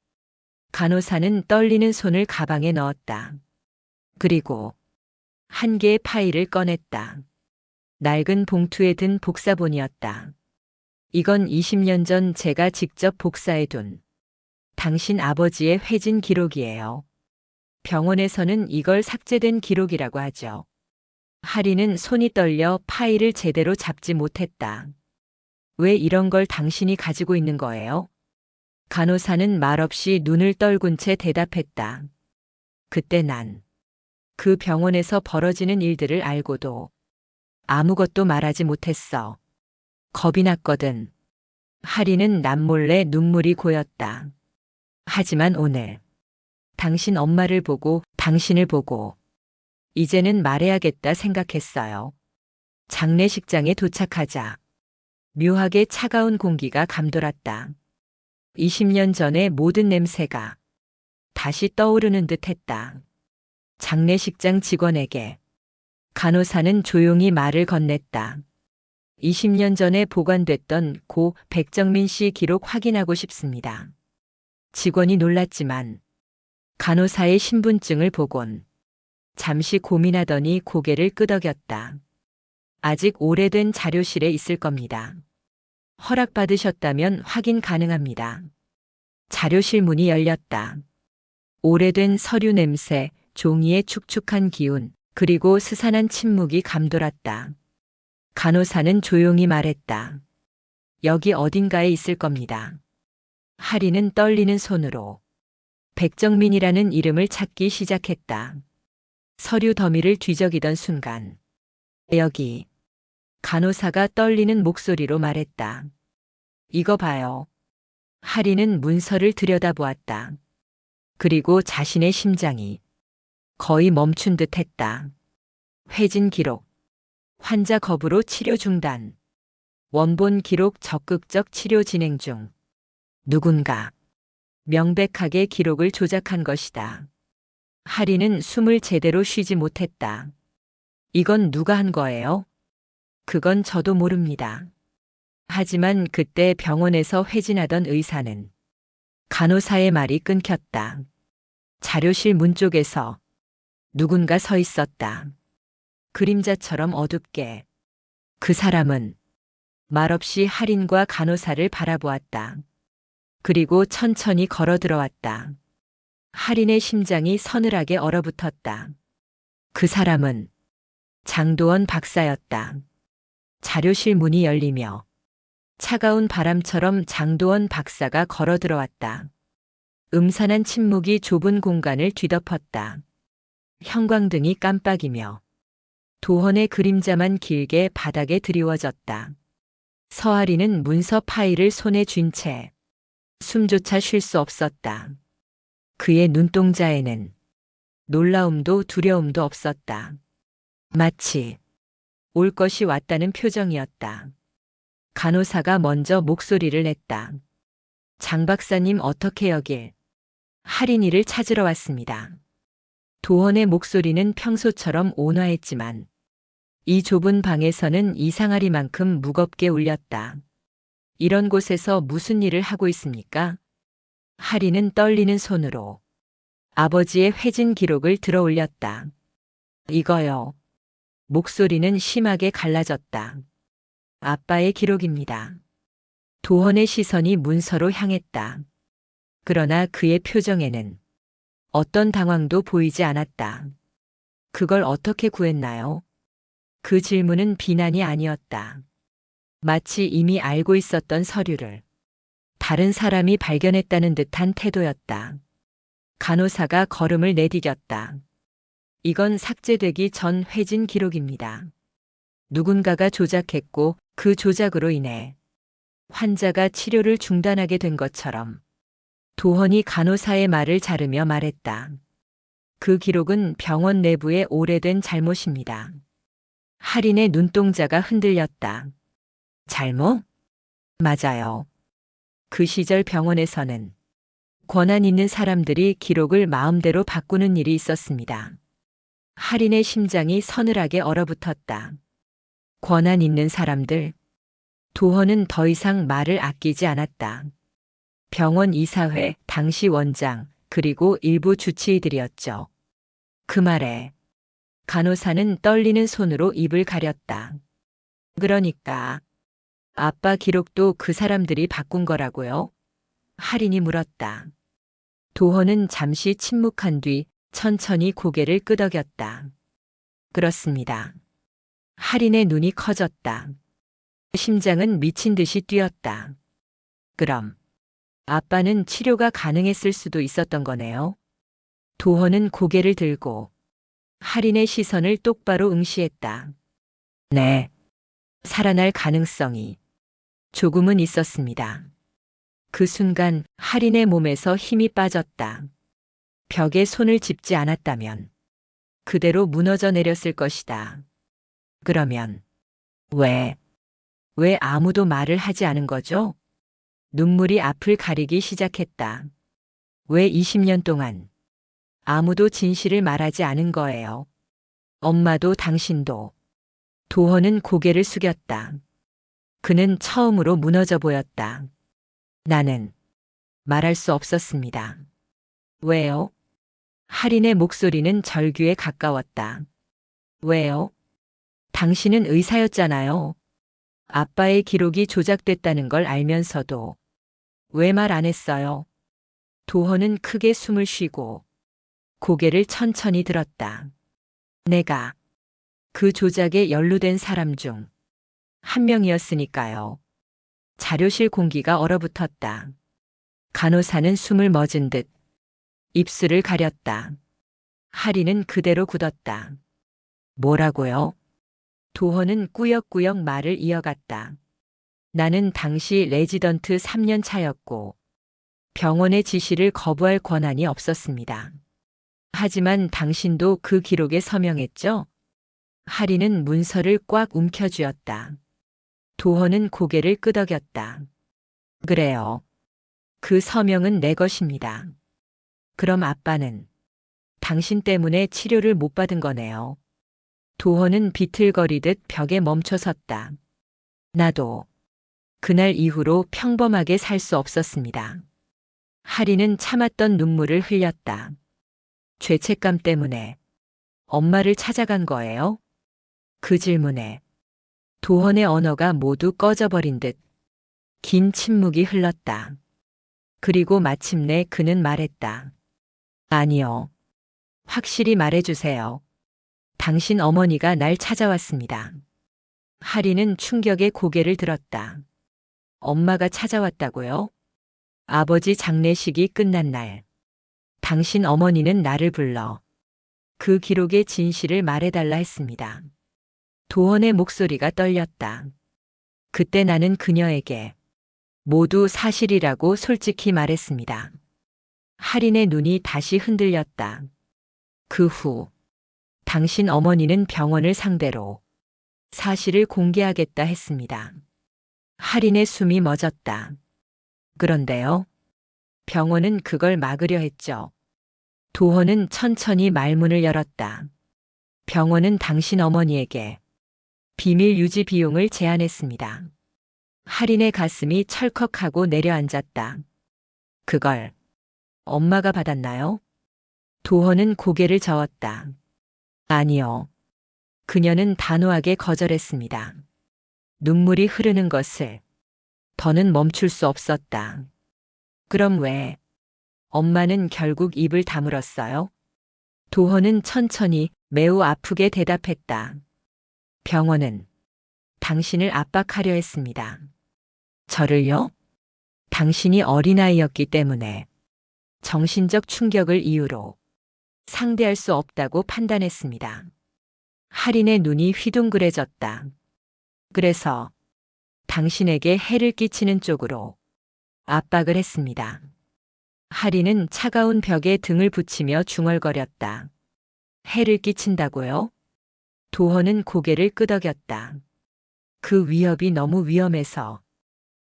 간호사는 떨리는 손을 가방에 넣었다. 그리고 한 개의 파일을 꺼냈다. 낡은 봉투에 든 복사본이었다. 이건 20년 전 제가 직접 복사해둔 당신 아버지의 회진 기록이에요. 병원에서는 이걸 삭제된 기록이라고 하죠. 할인은 손이 떨려 파일을 제대로 잡지 못했다. 왜 이런 걸 당신이 가지고 있는 거예요? 간호사는 말없이 눈을 떨군 채 대답했다. 그때 난 그 병원에서 벌어지는 일들을 알고도 아무것도 말하지 못했어. 겁이 났거든. 할인은 남몰래 눈물이 고였다. 하지만 오늘 당신 엄마를 보고 당신을 보고 이제는 말해야겠다 생각했어요. 장례식장에 도착하자 묘하게 차가운 공기가 감돌았다. 20년 전의 모든 냄새가 다시 떠오르는 듯 했다. 장례식장 직원에게 간호사는 조용히 말을 건넸다. 20년 전에 보관됐던 고 백정민 씨 기록 확인하고 싶습니다. 직원이 놀랐지만 간호사의 신분증을 보곤 잠시 고민하더니 고개를 끄덕였다. 아직 오래된 자료실에 있을 겁니다. 허락받으셨다면 확인 가능합니다. 자료실 문이 열렸다. 오래된 서류 냄새, 종이의 축축한 기운, 그리고 스산한 침묵이 감돌았다. 간호사는 조용히 말했다. 여기 어딘가에 있을 겁니다. 하리는 떨리는 손으로 백정민이라는 이름을 찾기 시작했다. 서류 더미를 뒤적이던 순간, 여기, 간호사가 떨리는 목소리로 말했다. 이거 봐요. 하리는 문서를 들여다보았다. 그리고 자신의 심장이 거의 멈춘 듯 했다. 회진 기록, 환자 거부로 치료 중단, 원본 기록 적극적 치료 진행 중. 누군가 명백하게 기록을 조작한 것이다. 하리는 숨을 제대로 쉬지 못했다. 이건 누가 한 거예요? 그건 저도 모릅니다. 하지만 그때 병원에서 회진하던 의사는 간호사의 말이 끊겼다. 자료실 문 쪽에서 누군가 서 있었다. 그림자처럼 어둡게. 그 사람은 말없이 할인과 간호사를 바라보았다. 그리고 천천히 걸어 들어왔다. 할인의 심장이 서늘하게 얼어붙었다. 그 사람은 장도원 박사였다. 자료실 문이 열리며 차가운 바람처럼 장도원 박사가 걸어 들어왔다. 음산한 침묵이 좁은 공간을 뒤덮었다. 형광등이 깜빡이며 도헌의 그림자만 길게 바닥에 드리워졌다. 서아리는 문서 파일을 손에 쥔 채 숨조차 쉴 수 없었다. 그의 눈동자에는 놀라움도 두려움도 없었다. 마치 올 것이 왔다는 표정이었다. 간호사가 먼저 목소리를 냈다. 장 박사님 어떻게 여길? 할인이를 찾으러 왔습니다. 도헌의 목소리는 평소처럼 온화했지만 이 좁은 방에서는 이상하리만큼 무겁게 울렸다. 이런 곳에서 무슨 일을 하고 있습니까? 할인은 떨리는 손으로 아버지의 회진 기록을 들어 올렸다. 이거요. 목소리는 심하게 갈라졌다. 아빠의 기록입니다. 도헌의 시선이 문서로 향했다. 그러나 그의 표정에는 어떤 당황도 보이지 않았다. 그걸 어떻게 구했나요? 그 질문은 비난이 아니었다. 마치 이미 알고 있었던 서류를 다른 사람이 발견했다는 듯한 태도였다. 간호사가 걸음을 내디뎠다. 이건 삭제되기 전 회진 기록입니다. 누군가가 조작했고 그 조작으로 인해 환자가 치료를 중단하게 된 것처럼. 도헌이 간호사의 말을 자르며 말했다. 그 기록은 병원 내부의 오래된 잘못입니다. 할인의 눈동자가 흔들렸다. 잘못? 맞아요. 그 시절 병원에서는 권한 있는 사람들이 기록을 마음대로 바꾸는 일이 있었습니다. 할인의 심장이 서늘하게 얼어붙었다. 권한 있는 사람들. 도헌은 더 이상 말을 아끼지 않았다. 병원 이사회, 당시 원장, 그리고 일부 주치의들이었죠. 그 말에 간호사는 떨리는 손으로 입을 가렸다. 그러니까 아빠 기록도 그 사람들이 바꾼 거라고요? 할인이 물었다. 도헌은 잠시 침묵한 뒤 천천히 고개를 끄덕였다. 그렇습니다. 할인의 눈이 커졌다. 심장은 미친 듯이 뛰었다. 그럼 아빠는 치료가 가능했을 수도 있었던 거네요. 도헌은 고개를 들고 할인의 시선을 똑바로 응시했다. 네. 살아날 가능성이 조금은 있었습니다. 그 순간 할인의 몸에서 힘이 빠졌다. 벽에 손을 짚지 않았다면 그대로 무너져 내렸을 것이다. 그러면 왜 아무도 말을 하지 않은 거죠? 눈물이 앞을 가리기 시작했다. 왜 20년 동안 아무도 진실을 말하지 않은 거예요? 엄마도 당신도. 도헌은 고개를 숙였다. 그는 처음으로 무너져 보였다. 나는 말할 수 없었습니다. 왜요? 할인의 목소리는 절규에 가까웠다. 왜요? 당신은 의사였잖아요. 아빠의 기록이 조작됐다는 걸 알면서도 왜 말 안 했어요? 도헌은 크게 숨을 쉬고 고개를 천천히 들었다. 내가 그 조작에 연루된 사람 중 한 명이었으니까요. 자료실 공기가 얼어붙었다. 간호사는 숨을 멎은 듯 입술을 가렸다. 하리는 그대로 굳었다. 뭐라고요? 도헌은 꾸역꾸역 말을 이어갔다. 나는 당시 레지던트 3년 차였고 병원의 지시를 거부할 권한이 없었습니다. 하지만 당신도 그 기록에 서명했죠? 하리는 문서를 꽉 움켜쥐었다. 도헌은 고개를 끄덕였다. 그래요. 그 서명은 내 것입니다. 그럼 아빠는 당신 때문에 치료를 못 받은 거네요. 도헌은 비틀거리듯 벽에 멈춰 섰다. 나도 그날 이후로 평범하게 살 수 없었습니다. 하리는 참았던 눈물을 흘렸다. 죄책감 때문에 엄마를 찾아간 거예요? 그 질문에 도헌의 언어가 모두 꺼져버린 듯 긴 침묵이 흘렀다. 그리고 마침내 그는 말했다. 아니요. 확실히 말해주세요. 당신 어머니가 날 찾아왔습니다. 하리는 충격에 고개를 들었다. 엄마가 찾아왔다고요? 아버지 장례식이 끝난 날, 당신 어머니는 나를 불러 그 기록의 진실을 말해달라 했습니다. 도헌의 목소리가 떨렸다. 그때 나는 그녀에게 모두 사실이라고 솔직히 말했습니다. 하린의 눈이 다시 흔들렸다. 그 후, 당신 어머니는 병원을 상대로 사실을 공개하겠다 했습니다. 하린의 숨이 멎었다. 그런데요. 병원은 그걸 막으려 했죠. 도헌은 천천히 말문을 열었다. 병원은 당신 어머니에게 비밀 유지 비용을 제안했습니다. 하린의 가슴이 철컥하고 내려앉았다. 그걸 엄마가 받았나요? 도헌은 고개를 저었다. 아니요. 그녀는 단호하게 거절했습니다. 눈물이 흐르는 것을 더는 멈출 수 없었다. 그럼 왜 엄마는 결국 입을 다물었어요? 도헌은 천천히 매우 아프게 대답했다. 병원은 당신을 압박하려 했습니다. 저를요? 당신이 어린아이였기 때문에 정신적 충격을 이유로 상대할 수 없다고 판단했습니다. 하린의 눈이 휘둥그레졌다. 그래서 당신에게 해를 끼치는 쪽으로 압박을 했습니다. 하린은 차가운 벽에 등을 붙이며 중얼거렸다. 해를 끼친다고요? 도헌은 고개를 끄덕였다. 그 위협이 너무 위험해서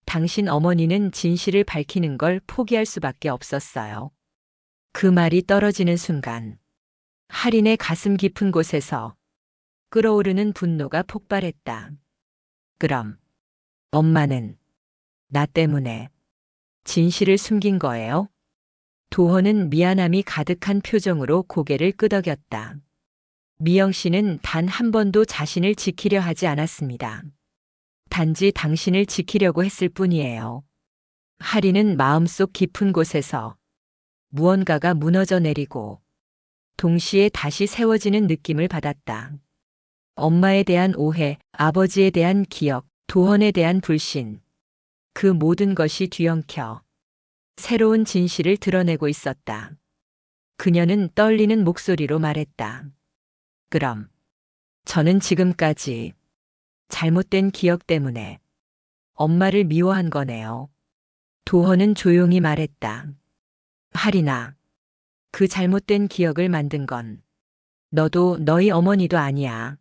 당신 어머니는 진실을 밝히는 걸 포기할 수밖에 없었어요. 그 말이 떨어지는 순간 하린의 가슴 깊은 곳에서 끓어오르는 분노가 폭발했다. 그럼 엄마는 나 때문에 진실을 숨긴 거예요? 도헌은 미안함이 가득한 표정으로 고개를 끄덕였다. 미영 씨는 단 한 번도 자신을 지키려 하지 않았습니다. 단지 당신을 지키려고 했을 뿐이에요. 하리는 마음속 깊은 곳에서 무언가가 무너져 내리고 동시에 다시 세워지는 느낌을 받았다. 엄마에 대한 오해, 아버지에 대한 기억, 도헌에 대한 불신. 그 모든 것이 뒤엉켜 새로운 진실을 드러내고 있었다. 그녀는 떨리는 목소리로 말했다. 그럼 저는 지금까지 잘못된 기억 때문에 엄마를 미워한 거네요. 도헌은 조용히 말했다. 하리나, 그 잘못된 기억을 만든 건 너도 너희 어머니도 아니야.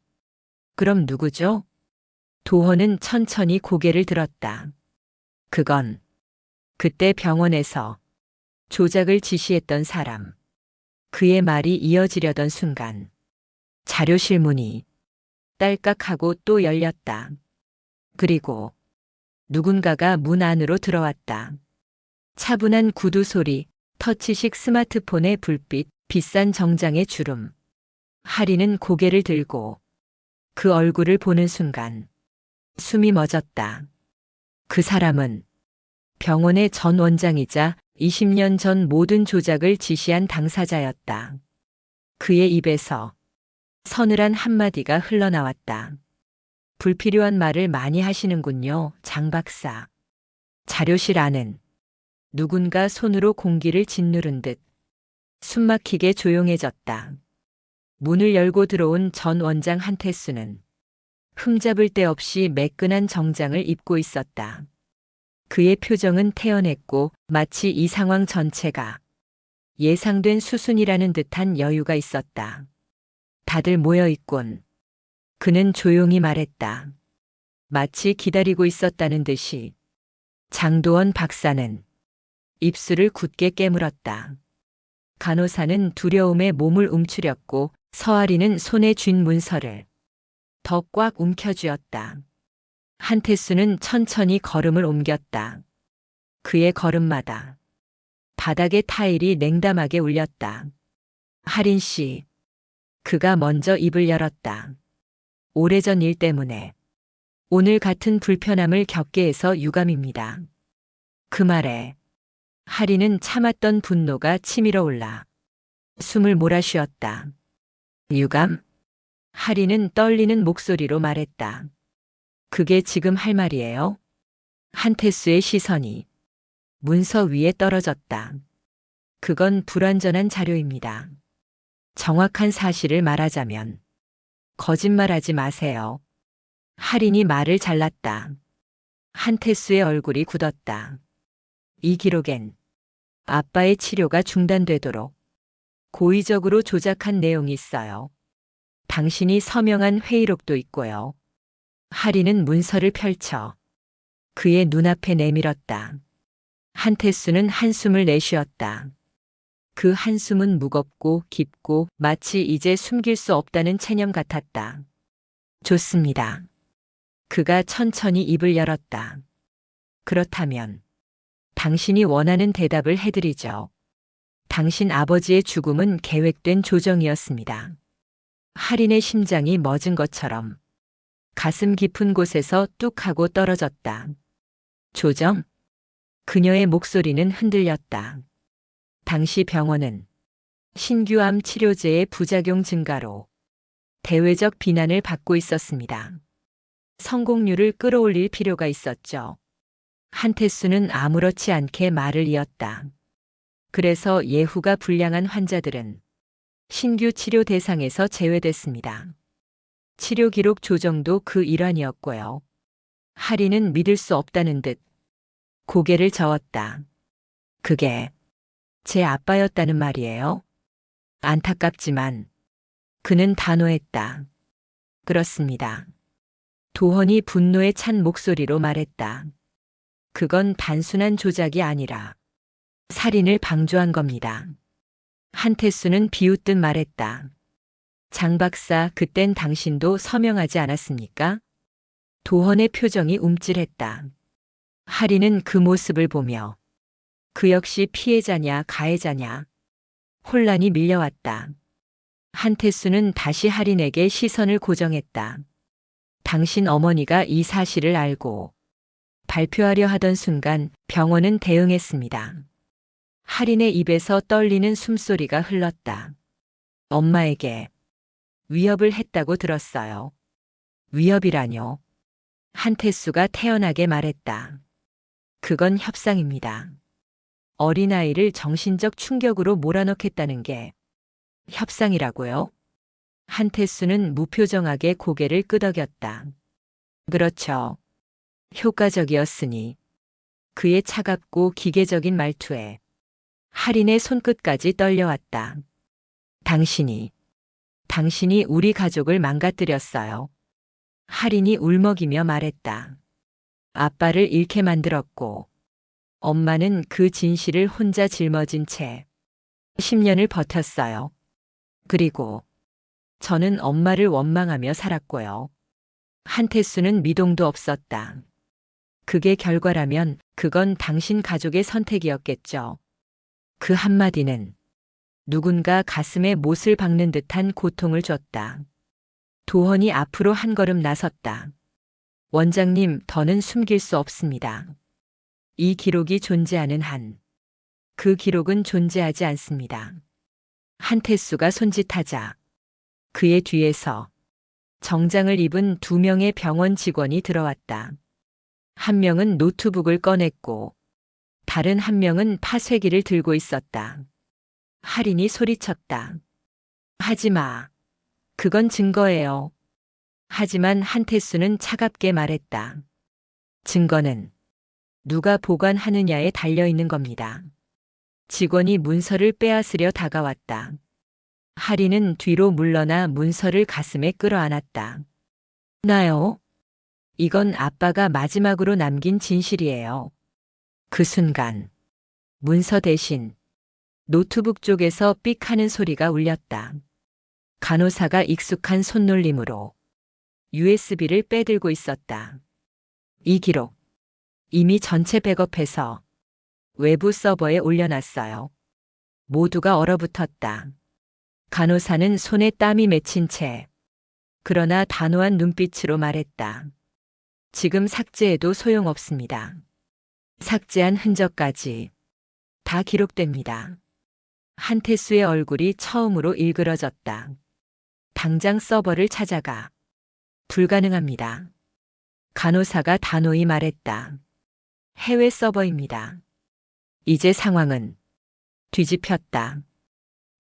그럼 누구죠? 도헌은 천천히 고개를 들었다. 그건 그때 병원에서 조작을 지시했던 사람. 그의 말이 이어지려던 순간 자료실 문이 딸깍하고 또 열렸다. 그리고 누군가가 문 안으로 들어왔다. 차분한 구두 소리, 터치식 스마트폰의 불빛, 비싼 정장의 주름. 하리는 고개를 들고 그 얼굴을 보는 순간 숨이 멎었다. 그 사람은 병원의 전 원장이자 20년 전 모든 조작을 지시한 당사자였다. 그의 입에서 서늘한 한마디가 흘러나왔다. 불필요한 말을 많이 하시는군요, 장 박사. 자료실 안은 누군가 손으로 공기를 짓누른 듯 숨막히게 조용해졌다. 문을 열고 들어온 전 원장 한태수는 흠잡을 데 없이 매끈한 정장을 입고 있었다. 그의 표정은 태연했고 마치 이 상황 전체가 예상된 수순이라는 듯한 여유가 있었다. 다들 모여 있군. 그는 조용히 말했다. 마치 기다리고 있었다는 듯이. 장도원 박사는 입술을 굳게 깨물었다. 간호사는 두려움에 몸을 움츠렸고 서아리는 손에 쥔 문서를 더 꽉 움켜쥐었다. 한태수는 천천히 걸음을 옮겼다. 그의 걸음마다 바닥의 타일이 냉담하게 울렸다. 할인 씨. 그가 먼저 입을 열었다. 오래전 일 때문에 오늘 같은 불편함을 겪게 해서 유감입니다. 그 말에 할인은 참았던 분노가 치밀어 올라 숨을 몰아쉬었다. 유감? 할인은 떨리는 목소리로 말했다. 그게 지금 할 말이에요? 한태수의 시선이 문서 위에 떨어졌다. 그건 불완전한 자료입니다. 정확한 사실을 말하자면 거짓말하지 마세요. 할인이 말을 잘랐다. 한태수의 얼굴이 굳었다. 이 기록엔 아빠의 치료가 중단되도록 고의적으로 조작한 내용이 있어요. 당신이 서명한 회의록도 있고요. 할인은 문서를 펼쳐 그의 눈앞에 내밀었다. 한태수는 한숨을 내쉬었다. 그 한숨은 무겁고 깊고 마치 이제 숨길 수 없다는 체념 같았다. 좋습니다. 그가 천천히 입을 열었다. 그렇다면 당신이 원하는 대답을 해드리죠. 당신 아버지의 죽음은 계획된 조정이었습니다. 할인의 심장이 멎은 것처럼 가슴 깊은 곳에서 뚝 하고 떨어졌다. 조정? 그녀의 목소리는 흔들렸다. 당시 병원은 신규 암 치료제의 부작용 증가로 대외적 비난을 받고 있었습니다. 성공률을 끌어올릴 필요가 있었죠. 한태수는 아무렇지 않게 말을 이었다. 그래서 예후가 불량한 환자들은 신규 치료 대상에서 제외됐습니다. 치료 기록 조정도 그 일환이었고요. 할인은 믿을 수 없다는 듯 고개를 저었다. 그게 제 아빠였다는 말이에요? 안타깝지만 그는 단호했다. 그렇습니다. 도헌이 분노에 찬 목소리로 말했다. 그건 단순한 조작이 아니라 살인을 방조한 겁니다. 한태수는 비웃듯 말했다. 장 박사, 그땐 당신도 서명하지 않았습니까? 도헌의 표정이 움찔했다. 할인은 그 모습을 보며 그 역시 피해자냐 가해자냐 혼란이 밀려왔다. 한태수는 다시 할인에게 시선을 고정했다. 당신 어머니가 이 사실을 알고 발표하려 하던 순간 병원은 대응했습니다. 할인의 입에서 떨리는 숨소리가 흘렀다. 엄마에게 위협을 했다고 들었어요. 위협이라뇨? 한태수가 태연하게 말했다. 그건 협상입니다. 어린아이를 정신적 충격으로 몰아넣겠다는 게 협상이라고요? 한태수는 무표정하게 고개를 끄덕였다. 그렇죠. 효과적이었으니. 그의 차갑고 기계적인 말투에 할인의 손끝까지 떨려왔다. 당신이 우리 가족을 망가뜨렸어요. 할인이 울먹이며 말했다. 아빠를 잃게 만들었고 엄마는 그 진실을 혼자 짊어진 채 10년을 버텼어요. 그리고 저는 엄마를 원망하며 살았고요. 한태수는 미동도 없었다. 그게 결과라면 그건 당신 가족의 선택이었겠죠. 그 한마디는 누군가 가슴에 못을 박는 듯한 고통을 줬다. 도헌이 앞으로 한 걸음 나섰다. 원장님, 더는 숨길 수 없습니다. 이 기록이 존재하는 한, 그 기록은 존재하지 않습니다. 한태수가 손짓하자 그의 뒤에서 정장을 입은 2명의 병원 직원이 들어왔다. 한 명은 노트북을 꺼냈고 다른 한 명은 파쇄기를 들고 있었다. 할인이 소리쳤다. 하지 마. 그건 증거예요. 하지만 한태수는 차갑게 말했다. 증거는 누가 보관하느냐에 달려 있는 겁니다. 직원이 문서를 빼앗으려 다가왔다. 할인은 뒤로 물러나 문서를 가슴에 끌어안았다. 나요? 이건 아빠가 마지막으로 남긴 진실이에요. 그 순간 문서 대신 노트북 쪽에서 삑 하는 소리가 울렸다. 간호사가 익숙한 손놀림으로 USB를 빼들고 있었다. 이 기록 이미 전체 백업해서 외부 서버에 올려놨어요. 모두가 얼어붙었다. 간호사는 손에 땀이 맺힌 채 그러나 단호한 눈빛으로 말했다. 지금 삭제해도 소용없습니다. 삭제한 흔적까지 다 기록됩니다. 한태수의 얼굴이 처음으로 일그러졌다. 당장 서버를 찾아가. 불가능합니다. 간호사가 단호히 말했다. 해외 서버입니다. 이제 상황은 뒤집혔다.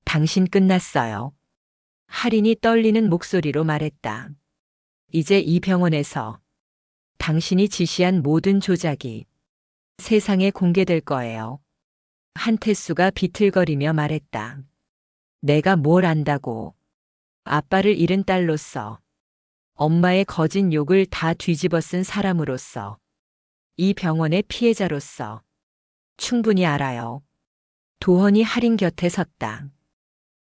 당신 끝났어요. 할인이 떨리는 목소리로 말했다. 이제 이 병원에서 당신이 지시한 모든 조작이 세상에 공개될 거예요. 한태수가 비틀거리며 말했다. 내가 뭘 안다고. 아빠를 잃은 딸로서, 엄마의 거짓 욕을 다 뒤집어 쓴 사람으로서, 이 병원의 피해자로서 충분히 알아요. 도헌이 할인 곁에 섰다.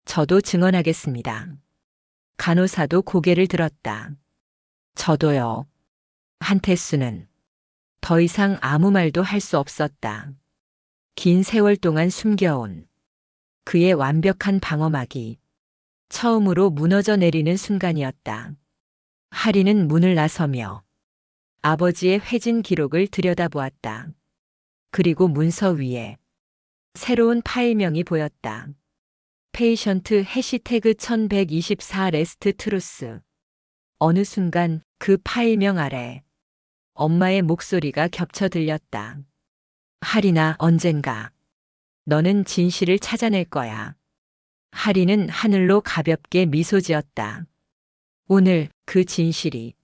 저도 증언하겠습니다. 간호사도 고개를 들었다. 저도요. 한태수는 더 이상 아무 말도 할 수 없었다. 긴 세월 동안 숨겨온 그의 완벽한 방어막이 처음으로 무너져 내리는 순간이었다. 할인은 문을 나서며 아버지의 회진 기록을 들여다보았다. 그리고 문서 위에 새로운 파일명이 보였다. 페이션트 해시태그 1124 레스트 트루스. 어느 순간 그 파일명 아래 엄마의 목소리가 겹쳐 들렸다. 할인아, 언젠가 너는 진실을 찾아낼 거야. 할인은 하늘로 가볍게 미소 지었다. 오늘 그 진실이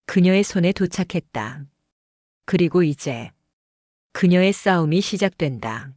그녀의 손에 도착했다. 그리고 이제 그녀의 싸움이 시작된다.